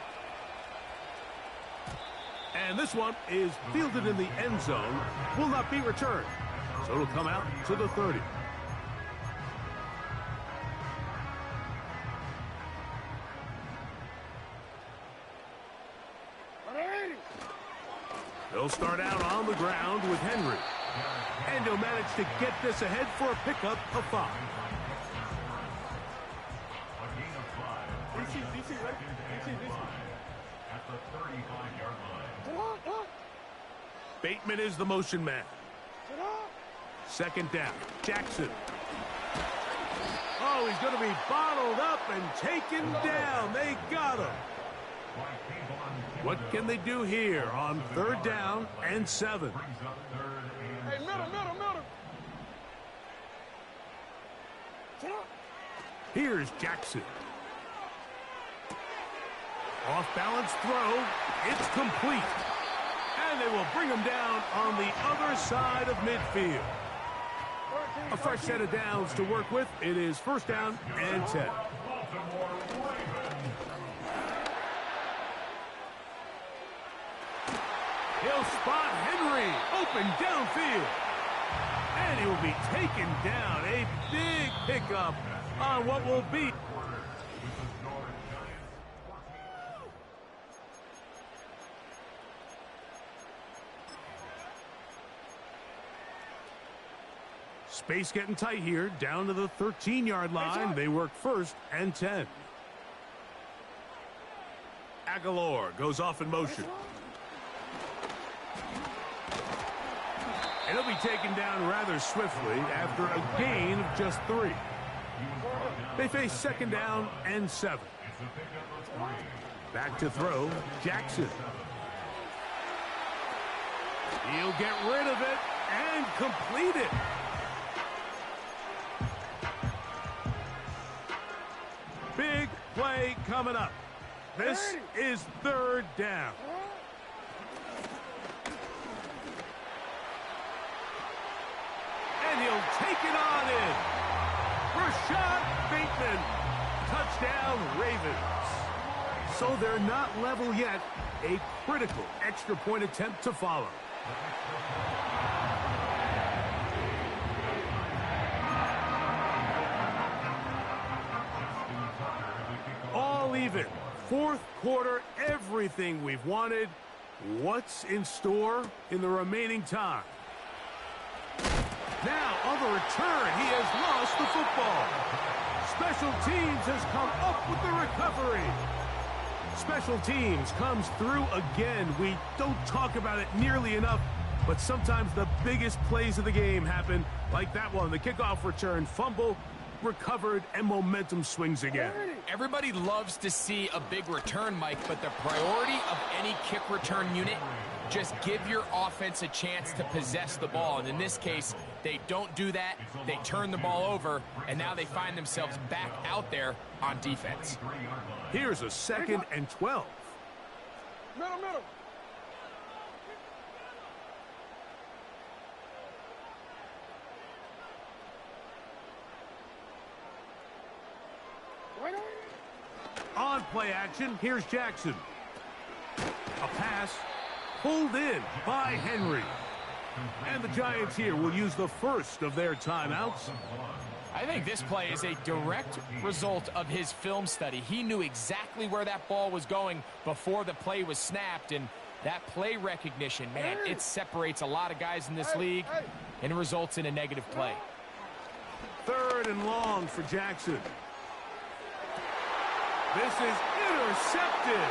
And this one is fielded in the end zone. Will not be returned. So it'll come out to the 30. They'll start out on the ground with Henry. And he'll manage to get this ahead for a pickup of 5. DC, right? DC. At the 35-yard line. Come on. Bateman is the motion man. Second down, Jackson. Oh, he's going to be bottled up and taken down. They got him. What can they do here on 3rd down and 7? Hey, middle. Here's Jackson. Off-balance throw. It's complete. And they will bring him down on the other side of midfield. A fresh set of downs to work with. It is 1st down and 10. He'll spot Henry open downfield. And he will be taken down. A big pickup on what will be. Space getting tight here, down to the 13-yard line. They work 1st and 10. Aguilar goes off in motion. And he'll be taken down rather swiftly after a gain of just 3. They face 2nd down and 7. Back to throw, Jackson. He'll get rid of it and complete it. Big play coming up. This is 3rd down. And he'll take it on in. Rashad Bateman. Touchdown, Ravens. So they're not level yet. A critical extra point attempt to follow. All even. 4th quarter, everything we've wanted. What's in store in the remaining time? Now, on the return, he has lost the football. Special teams has come up with the recovery. Special teams comes through again. We don't talk about it nearly enough, but sometimes the biggest plays of the game happen, like that one. The kickoff return, fumble, recovered, and momentum swings again. Everybody loves to see a big return, Mike, but the priority of any kick return unit, just give your offense a chance to possess the ball. And in this case, they don't do that. They turn the ball over, and now they find themselves back out there on defense. Here's a 2nd and 12. Middle. On play action, here's Jackson. A pass pulled in by Henry. And the Giants here will use the first of their timeouts. I think this play is a direct result of his film study. He knew exactly where that ball was going before the play was snapped, and that play recognition, man, it separates a lot of guys in this league and results in a negative play. 3rd and long for Jackson. This is intercepted.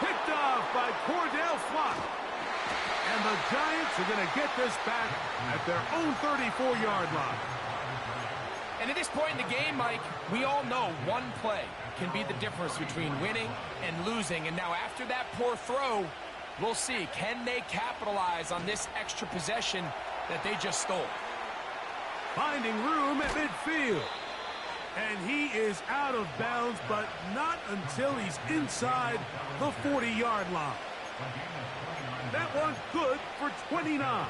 Picked off by Cordell Flock. And the Giants are going to get this back at their own 34-yard line. And at this point in the game, Mike, we all know one play can be the difference between winning and losing. And now after that poor throw, We'll see. Can they capitalize on this extra possession that they just stole? Finding room at midfield. And he is out of bounds, but not until he's inside the 40-yard line. That one's good for 29.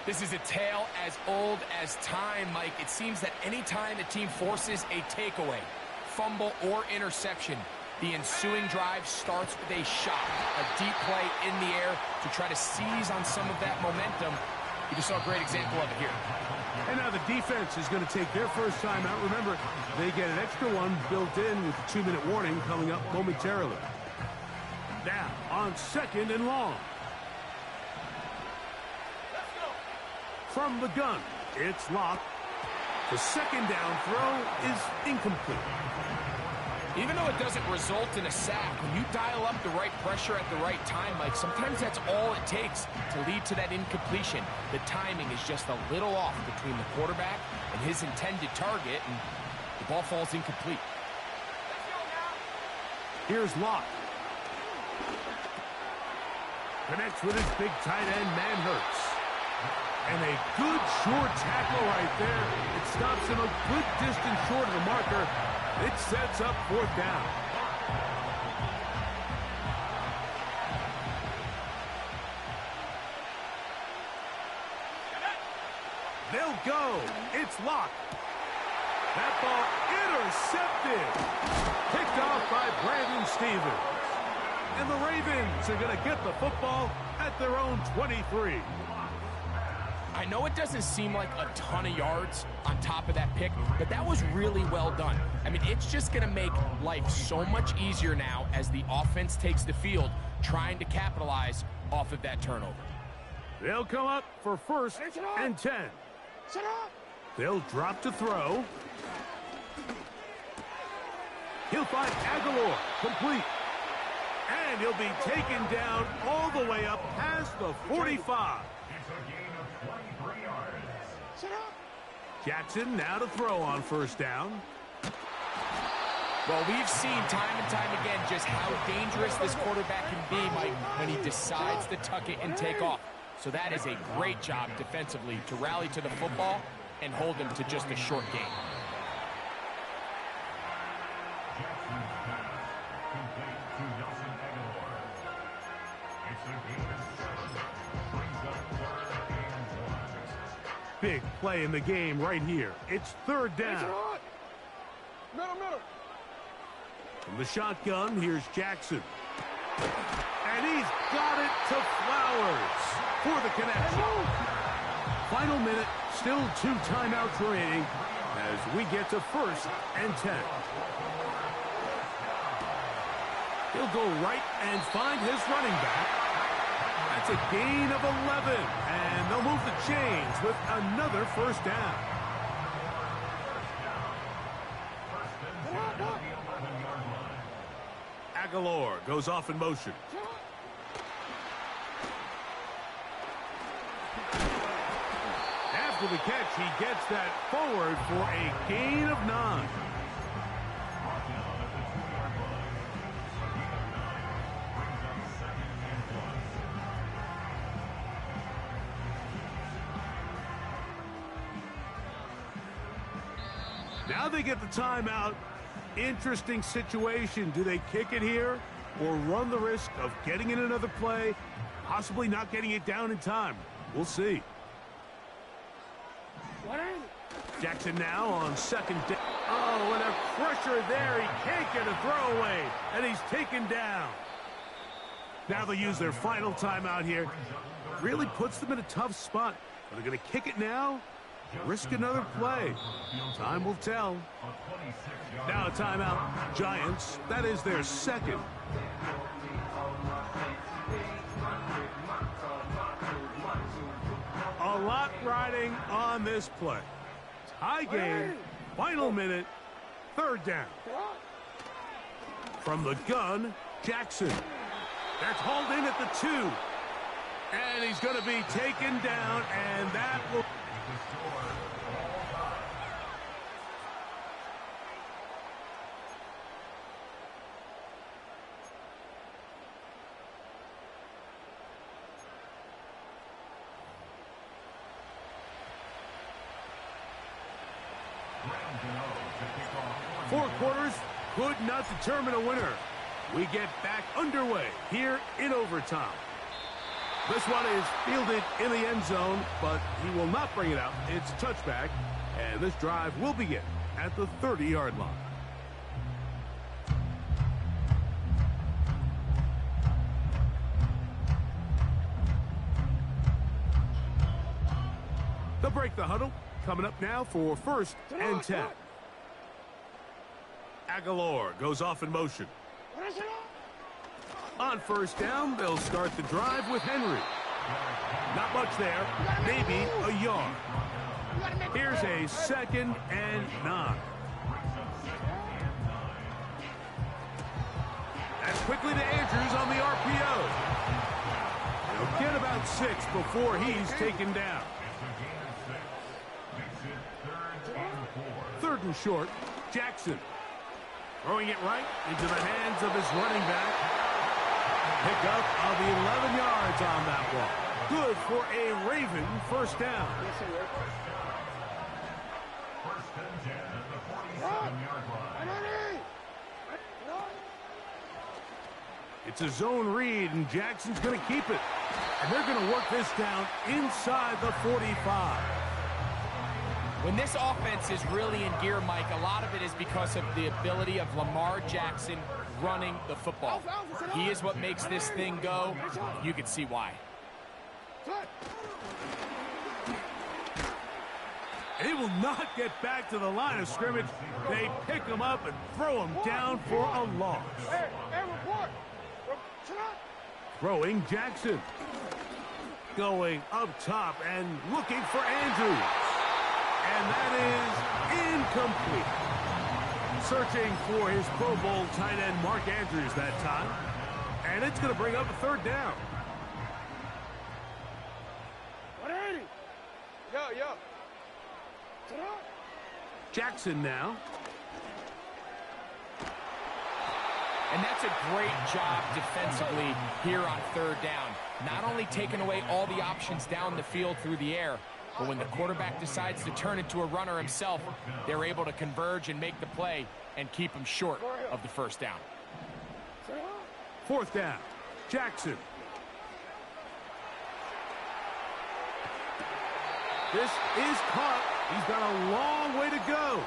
This is a tale as old as time, Mike. It seems that any time a team forces a takeaway, fumble, or interception, the ensuing drive starts with a shot, a deep play in the air to try to seize on some of that momentum. You just saw a great example of it here. And now the defense is going to take their first time out. Remember, they get an extra one built in with the 2-minute warning coming up momentarily. Now, on second and long. From the gun, it's locked. The second down throw is incomplete. Even though it doesn't result in a sack, when you dial up the right pressure at the right time, Mike, sometimes that's all it takes to lead to that incompletion. The timing is just a little off between the quarterback and his intended target, and the ball falls incomplete. Here's Locke. Connects with his big tight end, Manhurts. And a good short tackle right there. It stops him a good distance short of the marker. It sets up fourth down. They'll go. It's Locke. That ball intercepted. Picked off by Brandon Stevens. And the Ravens are going to get the football at their own 23. I know it doesn't seem like a ton of yards on top of that pick, but that was really well done. I mean, it's just going to make life so much easier now as the offense takes the field, trying to capitalize off of that turnover. They'll come up for first and 10. They'll drop to throw. He'll find Aguilar, complete. And he'll be taken down all the way up past the 45. Jackson now to throw on first down. Well, we've seen time and time again just how dangerous this quarterback can be, Mike, when he decides to tuck it and take off. So that is a great job defensively to rally to the football and hold him to just a short gain. Big play in the game right here. It's third down. Middle. From the shotgun, here's Jackson. And he's got it to Flowers for the connection. Final minute, still 2 timeouts remaining as we get to first and 10. He'll go right and find his running back. That's a gain of 11, and they'll move the chains with another first down. Aguilar goes off in motion. After the catch, he gets that forward for a gain of 9. Now they get the timeout. Interesting situation. Do they kick it here or run the risk of getting in another play, possibly not getting it down in time? We'll see. Jackson now on second down. Oh, and a pressure there. He can't get a throwaway, and he's taken down. Now they'll use their final timeout here. Really puts them in a tough spot. Are they going to kick it now? Risk another play. Time will tell. Now a timeout. Giants, that is their second. A lot riding on this play. Tie game, final minute, third down. From the gun, Jackson. That's hauled in at the 2. And he's going to be taken down, and that will... Four quarters could not determine a winner. We get back underway here in overtime. This one is fielded in the end zone, but he will not bring it out. It's a touchback, and this drive will begin at the 30-yard line. They'll break the huddle. Coming up now for 1st and 10. Aguilar goes off in motion. On 1st down, they'll start the drive with Henry. Not much there, maybe a yard. Here's a 2nd and 9. That's quickly to Andrews on the RPO. He'll get about 6 before he's taken down. 3rd and short, Jackson. Throwing it right into the hands of his running back. Pickup of 11 yards on that one. Good for a Raven 1st down. First and 10 at the 47-yard line. It's a zone read, and Jackson's going to keep it. And they're going to work this down inside the 45. When this offense is really in gear, Mike, a lot of it is because of the ability of Lamar Jackson running the football. He is what makes this thing go. You can see why. They will not get back to the line of scrimmage. They pick him up and throw him down for a loss. Throwing Jackson. Going up top and looking for Andrews. And that is incomplete. Searching for his Pro Bowl tight end Mark Andrews that time. And it's going to bring up a 3rd down. Jackson now. And that's a great job defensively here on 3rd down. Not only taking away all the options down the field through the air, but when the quarterback decides to turn into a runner himself, they're able to converge and make the play and keep him short of the 1st down. 4th down, Jackson. This is caught. He's got a long way to go.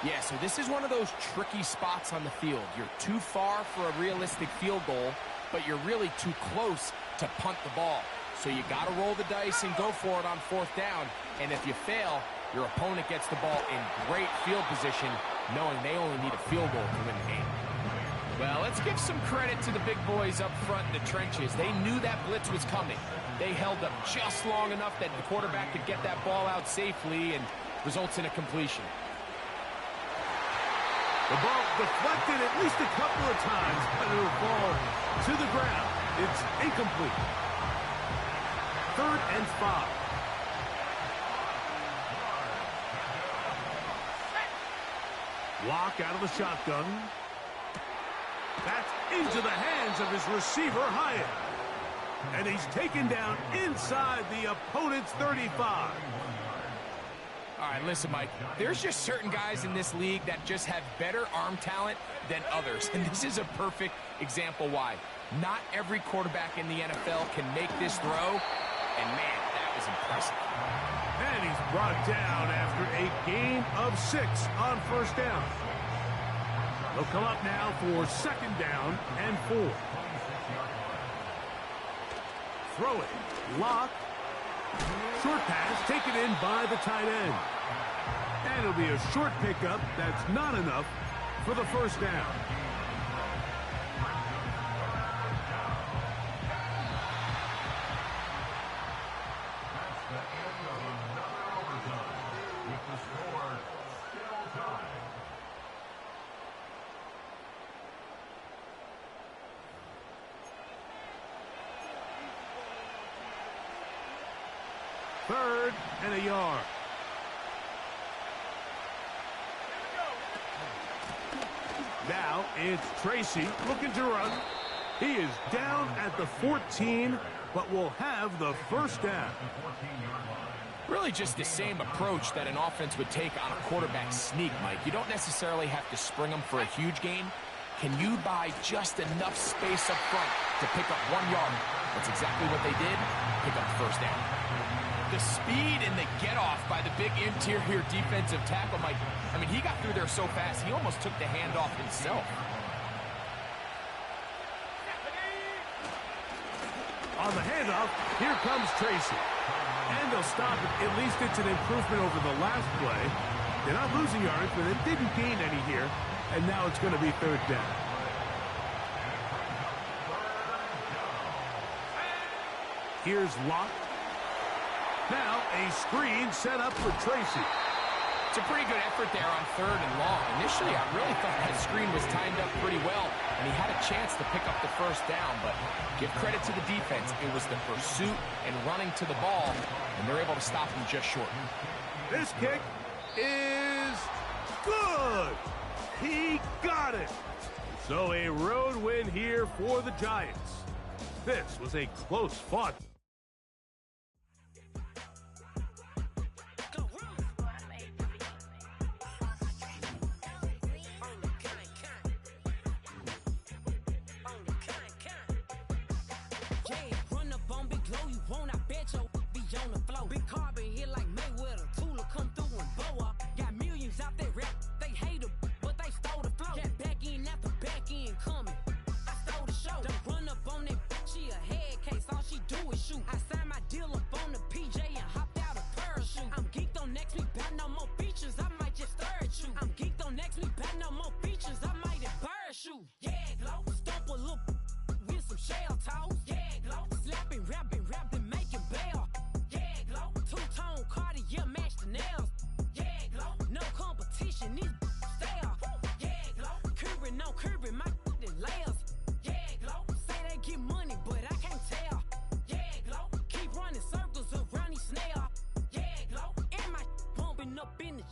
Yeah, so this is one of those tricky spots on the field. You're too far for a realistic field goal, but you're really too close to punt the ball. So you got to roll the dice and go for it on 4th down. And if you fail, your opponent gets the ball in great field position, knowing they only need a field goal to win the game. Well, let's give some credit to the big boys up front in the trenches. They knew that blitz was coming. They held up just long enough that the quarterback could get that ball out safely and results in a completion. The ball deflected at least a couple of times, but it will fall to the ground. It's incomplete. 3rd and 5. Lock out of the shotgun. That's into the hands of his receiver, Hyatt. And he's taken down inside the opponent's 35. All right, listen, Mike, there's just certain guys in this league that just have better arm talent than others. And this is a perfect example why. Not every quarterback in the NFL can make this throw. And, man, that was impressive. And he's brought down after a gain of 6 on 1st down. They'll come up now for 2nd down and 4. Throw it. Lock. Short pass taken in by the tight end. And it'll be a short pickup. That's not enough for the 1st down. Third and a yard. Now it's Tracy looking to run. He is down at the 14, but will have the 1st down. Really just the same approach that an offense would take on a quarterback sneak, Mike. You don't necessarily have to spring them for a huge gain. Can you buy just enough space up front to pick up 1 yard? That's exactly what they did. Pick up the first down. The speed and the get-off by the big interior defensive tackle, Mike. I mean, he got through there so fast, he almost took the handoff himself. On the handoff, here comes Tracy. And they'll stop it. At least it's an improvement over the last play. They're not losing yards, but they didn't gain any here. And now it's going to be third down. Here's Locke. Now a screen set up for Tracy. It's a pretty good effort there on 3rd and long. Initially, I really thought that screen was timed up pretty well, and he had a chance to pick up the first down, but give credit to the defense. It was the pursuit and running to the ball, and they're able to stop him just short. This kick is good. He got it. So a road win here for the Giants. This was a close fought.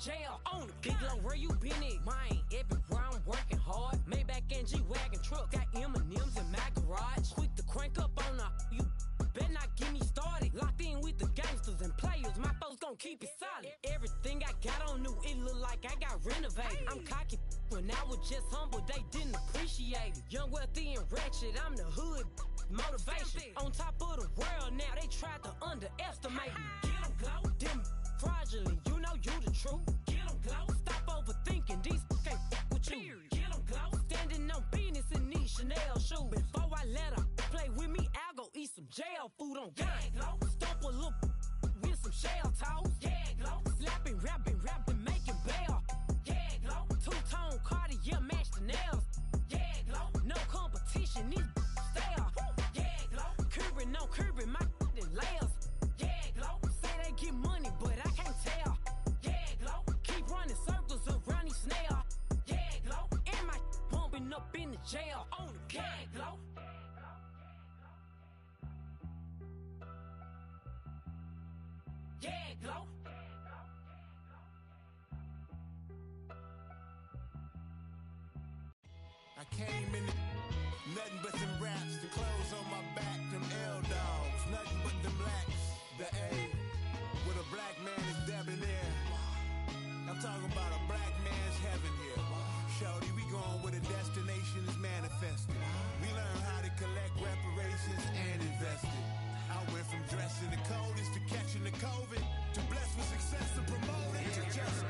Jail on the big low, where you been at? Mine, everywhere I'm working hard. Maybach and G-Wagon truck, got M&M's in my garage. Quick to crank up on her, you better not get me started. Locked in with the gangsters and players, my folks gon' keep it solid. Everything I got on new, it look like I got renovated. I'm cocky, when I was just humble, they didn't appreciate it. Young, wealthy, and ratchet, I'm the hood motivation. On top of the world now, they tried to underestimate me. Get 'em glow, them fraudulent, you know you the truth. Get 'em glow, stop overthinking, these can't fuck with you. Get 'em glow, standing on business in these Chanel shoes. Before I let her play with me, I'll go eat some jail food on gang glow. Stomp a little with some shell toes. Yeah, glow, slapping, rapping, making bail. Yeah, glow, two-tone Cartier match the nails. Yeah, glow, no competition, these stale. Yeah, glow, curving, no curving, my layers. Yeah, glow, say they get money, but I can't tell. Yeah, glow, keep running circles around these snails. Yeah, glow, and my bumping up in the jail on the gang glow. Yeah, glow. I came in nothing but them raps, the clothes on my back, them L-dogs, nothing but them blacks. The A, with a black man is debonair. I'm talking about a black man's heaven here. Shorty, we going where the destination is manifested. We learn how to collect reparations and invest it. I went from dressing the coldest to catching the COVID, to blessed with success to promote it to just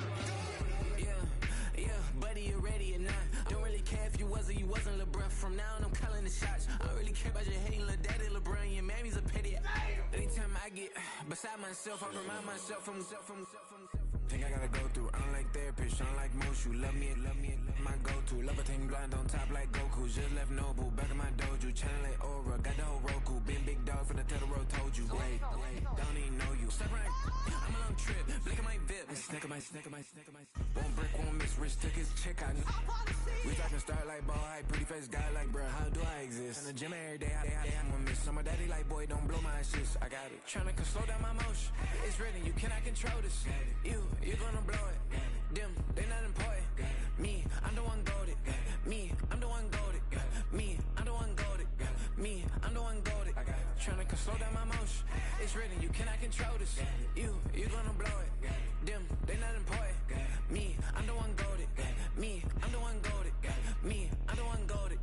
Yeah, buddy, you ready or not? Don't really care if you was or you wasn't LeBron. From now on, I'm calling the shots. I don't really care about your hating little daddy LeBron. Your mammy's a petty. Anytime I get beside myself, I remind myself from. Think I gotta go through. I don't like therapists, I don't like most. You love me, my go-to. Love a thing blind on top like Goku. Just left Noble, back in my dojo. Channel like Aura, got the whole Roku. Been big dog for the Totoro, told you. Wait, don't even know you. Step right, I'm a long trip. Blick at my VIP. Snicker my. One brick, one miss. Rich took his chick, I knew. We talking start like ball hype. Pretty face guy like, bruh, how do I exist? In the gym every day, I'm a miss. So my daddy like, boy, don't blow my assist. I got it. Tryna slow down my motion. It's written, you cannot control this. You gonna blow it. Them, they not important. Me, I'm the one goaded. Me, I'm the one goaded. Me, I'm the one goaded. Me, I'm the one goaded. Tryna slow down my motion. It's written, you cannot control this. You gonna blow it. Them, they not important. Me, I'm the one goated. Me, I'm the one goated. Me, I'm the one goated.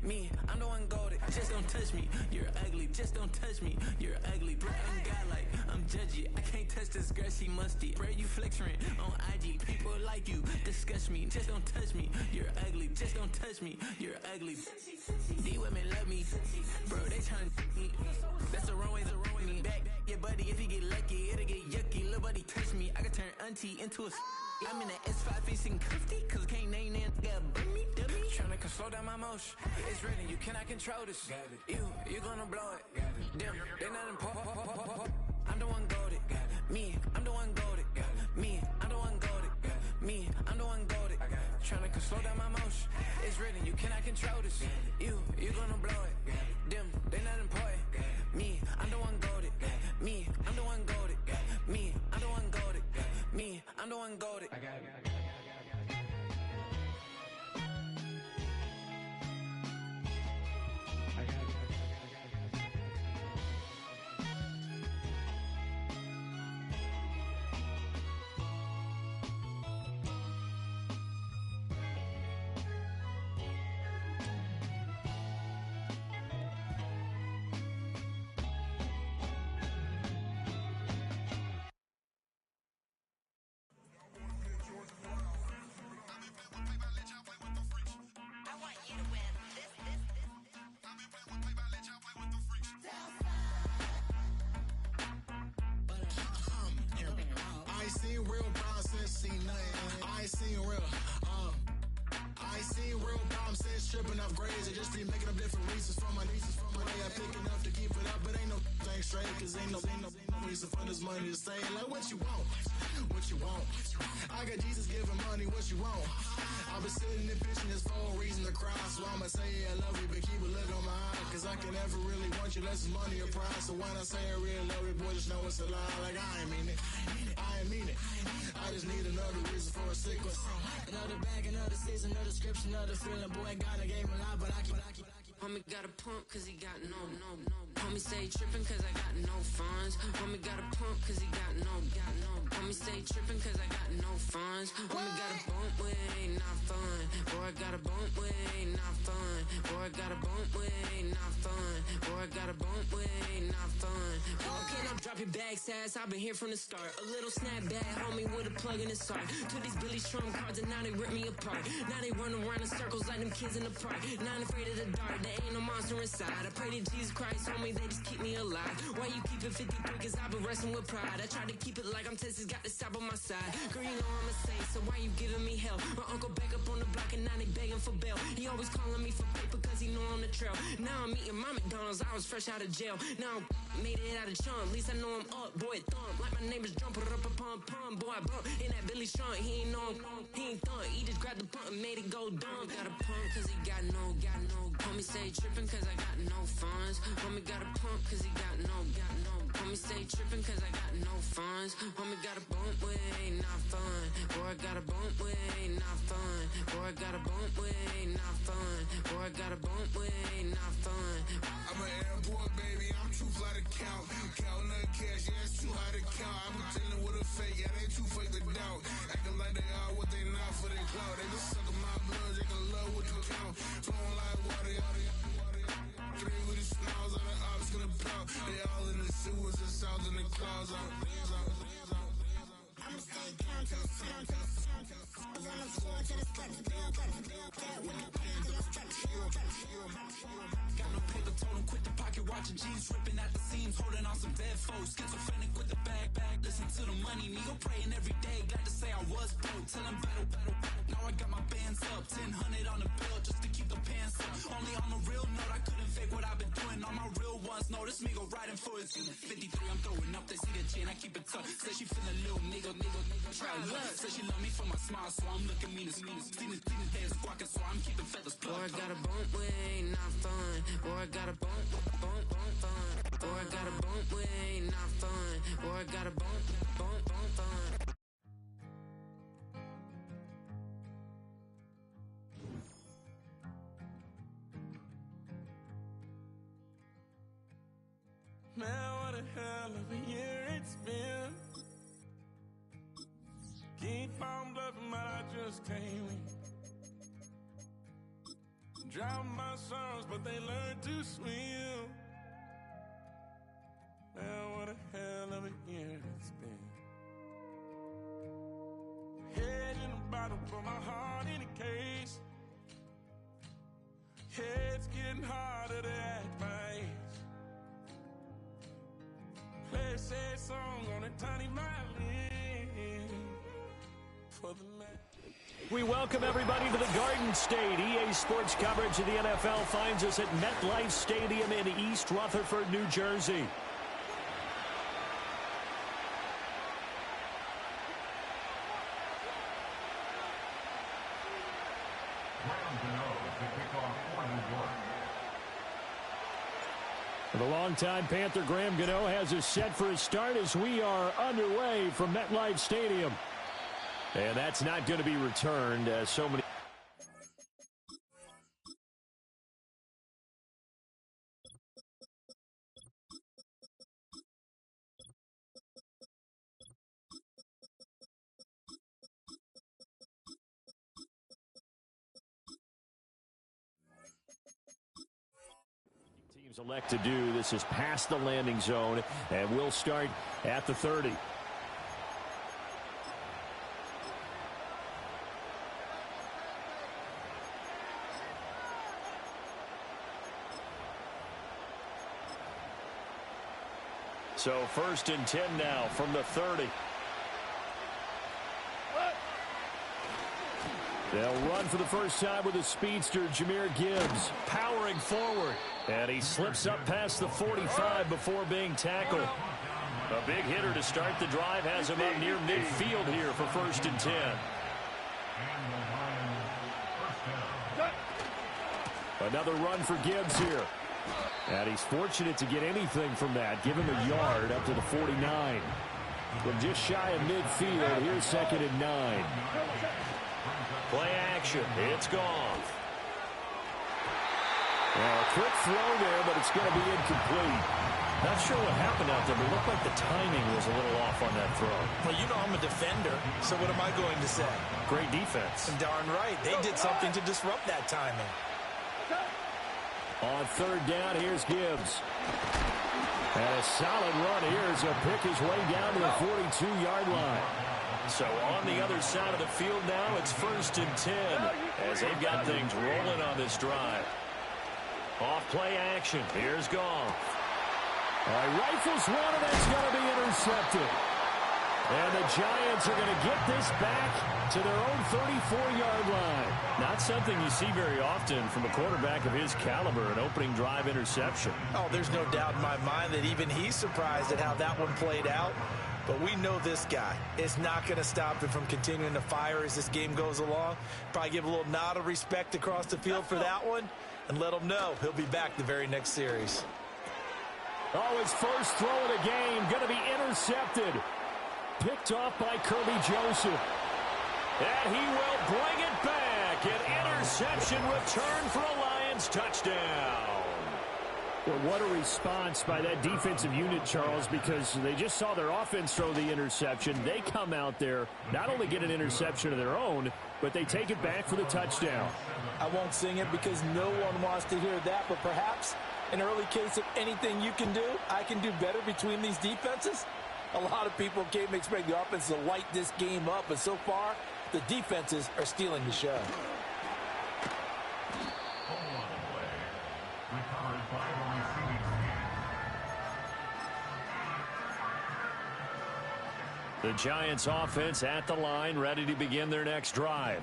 Me, I'm the one goated. Just don't touch me, you're ugly. Just don't touch me, you're ugly. Bro, I'm godlike, I'm judgy. I can't touch this girl, she musty. Bro, you flexing on IG. People like you, disgust me. Just don't touch me, you're ugly. Just don't touch me, you're ugly. These women love me, bro, they tryna me. That's the wrong way, me back. Yeah, buddy, if you get lucky, it'll get yucky. Little buddy touch me, I can turn auntie into a I'm in the S5 facing cuffy, cause can't name that got me, dummy. Tryna slow down my motion. It's written, you cannot control this. You gonna blow it. Them, they not important. I'm the one goated. Me, I'm the one goated. Me, I'm the one goated. Me, I'm the one goated. Tryna slow down my motion. It's written, you cannot control this. You gonna blow it. Them, they not important. Me, I'm the one goated. Me, I'm the one goated. Me, I'm the one goated. Me, I'm the one goated. I got it. Tripping off grades and just be making up different reasons for my nieces. For my day, I pick enough to keep it up, but ain't no thing straight, cause ain't no reason for this money to stay. Like, what you want? What you want? I got Jesus giving money, what you want? I've been sitting and pitching this for a reason to cry, so I'ma say I love you, but keep a look on my eye, cause I can never really want you unless it's money or prize. So when I say I really love you, boy, just know it's a lie. Like, I ain't mean it. I ain't mean it. I just need another reason for a sequence. Another bag, another season, another description, another feeling. Boy, God, I gave him a lot, but I keep. Homie got a pump cause he got no. Homie stay trippin' cause I got no funds. Homie got a pump cause he got no. Homie stay trippin' cause I got no funds. Homie got a bump with ain't not fun. Boy, I got a bump with ain't not fun. Boy, I got a bump with ain't not fun. Boy, I got a bump with ain't not fun. Okay, now drop your bag, sass. I've been here from the start. A little snapback, homie, with a plug in his heart. Took these Billy Strum cards and now they rip me apart. Now they run around in circles like them kids in the park. Not afraid of the dark, there ain't no monster inside. I pray to Jesus Christ, homie, they just keep me alive. Why you keep it 53? Cause I've been wrestling with pride. I try to keep it like I'm Texas, got the stop on my side. Girl, you know I'm a saint, so why you giving me hell? My uncle back up on the block and now they begging for bail. He always calling me for paper cause he know I'm the trail. Now I'm eating my McDonald's, I was fresh out of jail. Now I made it out of chump, at least I know I'm up, boy, thump. Like my neighbors jumping up a pum. Boy, I bump in that Billy Strong, he ain't know, he ain't thump. He just grabbed the pump and made it go dumb. Got a pump cause he got no. Homie stay trippin' cause I got no funds. Homie got a pump cause he got no. Homie stay trippin' cause I got no funds. Homie got a bump with ain't not fun. Boy, I got a bump with ain't not fun. Boy, I got a bump with ain't not fun. Boy, I got a bump with ain't not fun. I'm an airport baby, I'm too fly to count. Counting the cash, yeah, it's too high to count. I'm dealing with a fake, yeah, they too fake to doubt. Acting like they are what they not for their clout. They just suckin' my blood, they can love what you count. Flowing like water. Three with the smiles on the ops gonna pout. They all in the sewers and south in the clouds. I'ma stay down to the sound. On the floor to the steps. Got no paper, told him quit the pocket watching jeans, ripping at the seams, holding on some dead foes. Schizophrenic with the bag. Listen to the money, nigga praying every day. Glad to say I was broke. Tell him battle. Now I got my bands up, 1000 on the bill just to keep the pants up. Only on a real note, I couldn't fake what I've been doing. All my real ones know this nigga riding for it. 53, I'm throwing up. They see the chain, I keep it tough. Say she feeling little nigga. Try love. Say she love me for my smile, so I'm looking mean as Steven head squawking, so I'm keeping feathers plucked. Boy, I got a bump with ain't not fun. Boy, I got a bump fun. Boy, I got a bump with ain't not fun. Boy, I got a bump fun. Man, what the hell are we first came in. Drowned my sorrows, but they learned to swim. Man, what a hell of a year it's been. Head in a bottle, put my heart in a case. Yeah, it's getting harder to act my age. Play a sad song on a tiny violin for the man. We welcome everybody to the Garden State. EA Sports coverage of the NFL finds us at MetLife Stadium in East Rutherford, New Jersey. The longtime Panther Graham Gano has us set for his start as we are underway from MetLife Stadium. And that's not going to be returned. So many. Teams elect to do this is past the landing zone, and we'll start at the 30. So 1st and 10 now from the 30. They'll run for the first time with a speedster, Jahmyr Gibbs, powering forward. And he slips up past the 45 before being tackled. A big hitter to start the drive has him up near midfield here for 1st and 10. Another run for Gibbs here. And he's fortunate to get anything from that. Give him a yard up to the 49. From just shy of midfield, here's 2nd and 9. Play action. It's gone. Well, a quick throw there, but it's going to be incomplete. Not sure what happened out there, but it looked like the timing was a little off on that throw. Well, you know I'm a defender, so what am I going to say? Great defense. Darn right. They did something to disrupt that timing. On 3rd down, here's Gibbs. And a solid run here as he'll pick his way down to the 42-yard line. So on the other side of the field now, it's 1st and 10 as they've got things rolling on this drive. Off play action. Here's Goff. All right, rifles one, and that's going to be intercepted. And the Giants are going to get this back to their own 34-yard line. Not something you see very often from a quarterback of his caliber, an opening drive interception. Oh, there's no doubt in my mind that even he's surprised at how that one played out. But we know this guy is not going to stop him from continuing to fire as this game goes along. Probably give a little nod of respect across the field for that one and let him know he'll be back the very next series. Oh, his first throw of the game going to be intercepted. Picked off by Kirby Joseph. And he will bring it back. An interception return for a Lions touchdown. Well, what a response by that defensive unit, Charles, because they just saw their offense throw the interception. They come out there, not only get an interception of their own, but they take it back for the touchdown. I won't sing it because no one wants to hear that, but perhaps an early case of anything you can do, I can do better between these defenses. A lot of people came to expect the offense to light this game up, but so far, the defenses are stealing the show. The Giants offense at the line, ready to begin their next drive.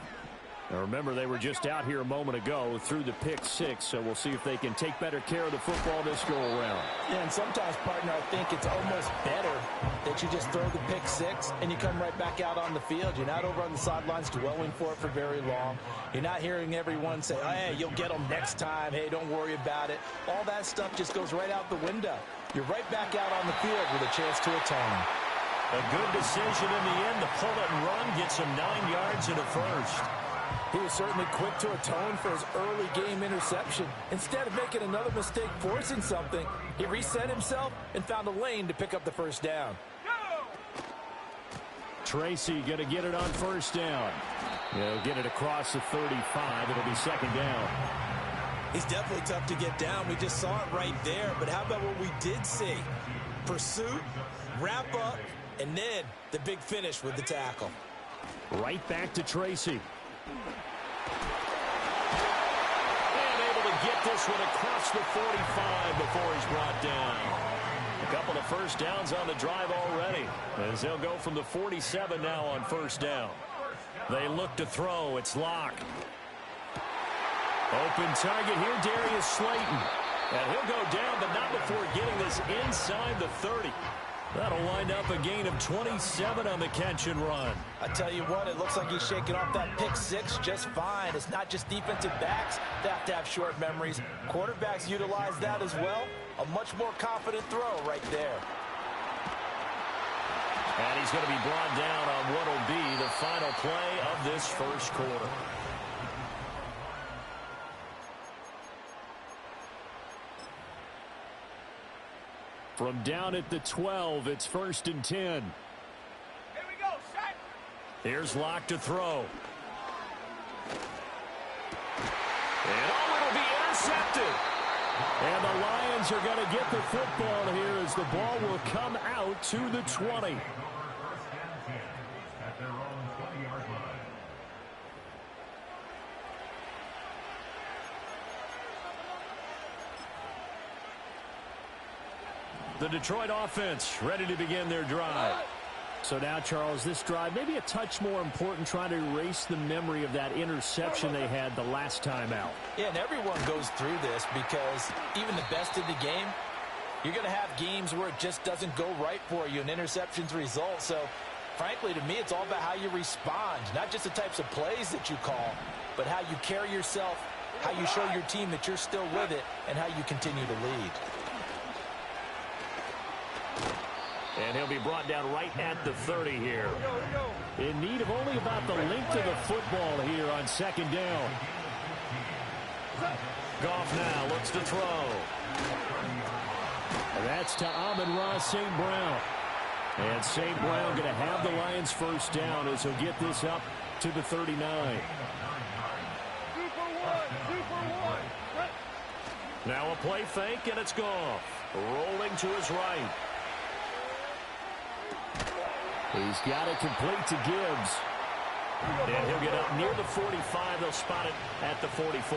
Now remember, they were just out here a moment ago through the pick six, so we'll see if they can take better care of the football this go around. Yeah, and sometimes, partner, I think it's almost better that you just throw the pick six and you come right back out on the field. You're not over on the sidelines dwelling for it for very long. You're not hearing everyone say, oh, hey, you'll get them next time. Hey, don't worry about it. All that stuff just goes right out the window. You're right back out on the field with a chance to atone. A good decision in the end. The pull it and run gets him 9 yards and a first. He was certainly quick to atone for his early game interception. Instead of making another mistake forcing something, he reset himself and found a lane to pick up the first down. Tracy going to get it on first down. He'll get it across the 35. It'll be second down. He's definitely tough to get down. We just saw it right there. But how about what we did see? Pursuit, wrap up, and then the big finish with the tackle. Right back to Tracy. And able to get this one across the 45 before he's brought down. A couple of first downs on the drive already, as they'll go from the 47 now on first down. They look to throw. It's locked. Open target here, Darius Slayton. And he'll go down, but not before getting this inside the 30. That'll wind up a gain of 27 on the catch and run. I tell you what, it looks like he's shaking off that pick six just fine. It's not just defensive backs that have to have short memories. Quarterbacks utilize that as well. A much more confident throw right there. And he's going to be brought down on what will be the final play of this first quarter. From down at the 12, it's 1st and 10. Here we go, shot. Here's Locke to throw. And it'll be intercepted. And the Lions are going to get the football here as the ball will come out to the 20. The Detroit offense ready to begin their drive. So now, Charles, this drive maybe a touch more important, trying to erase the memory of that interception they had the last time out. Yeah, and everyone goes through this because even the best of the game, you're going to have games where it just doesn't go right for you and interceptions result. So, frankly, to me, it's all about how you respond, not just the types of plays that you call, but how you carry yourself, how you show your team that you're still with it, and how you continue to lead. And he'll be brought down right at the 30 here. In need of only about the length of the football here on second down. Goff now looks to throw. And that's to Amon-Ra St. Brown. And St. Brown going to have the Lions first down as he'll get this up to the 39. Now a play fake, and it's Goff. Rolling to his right. He's got it complete to Gibbs. And he'll get up near the 45. They'll spot it at the 44.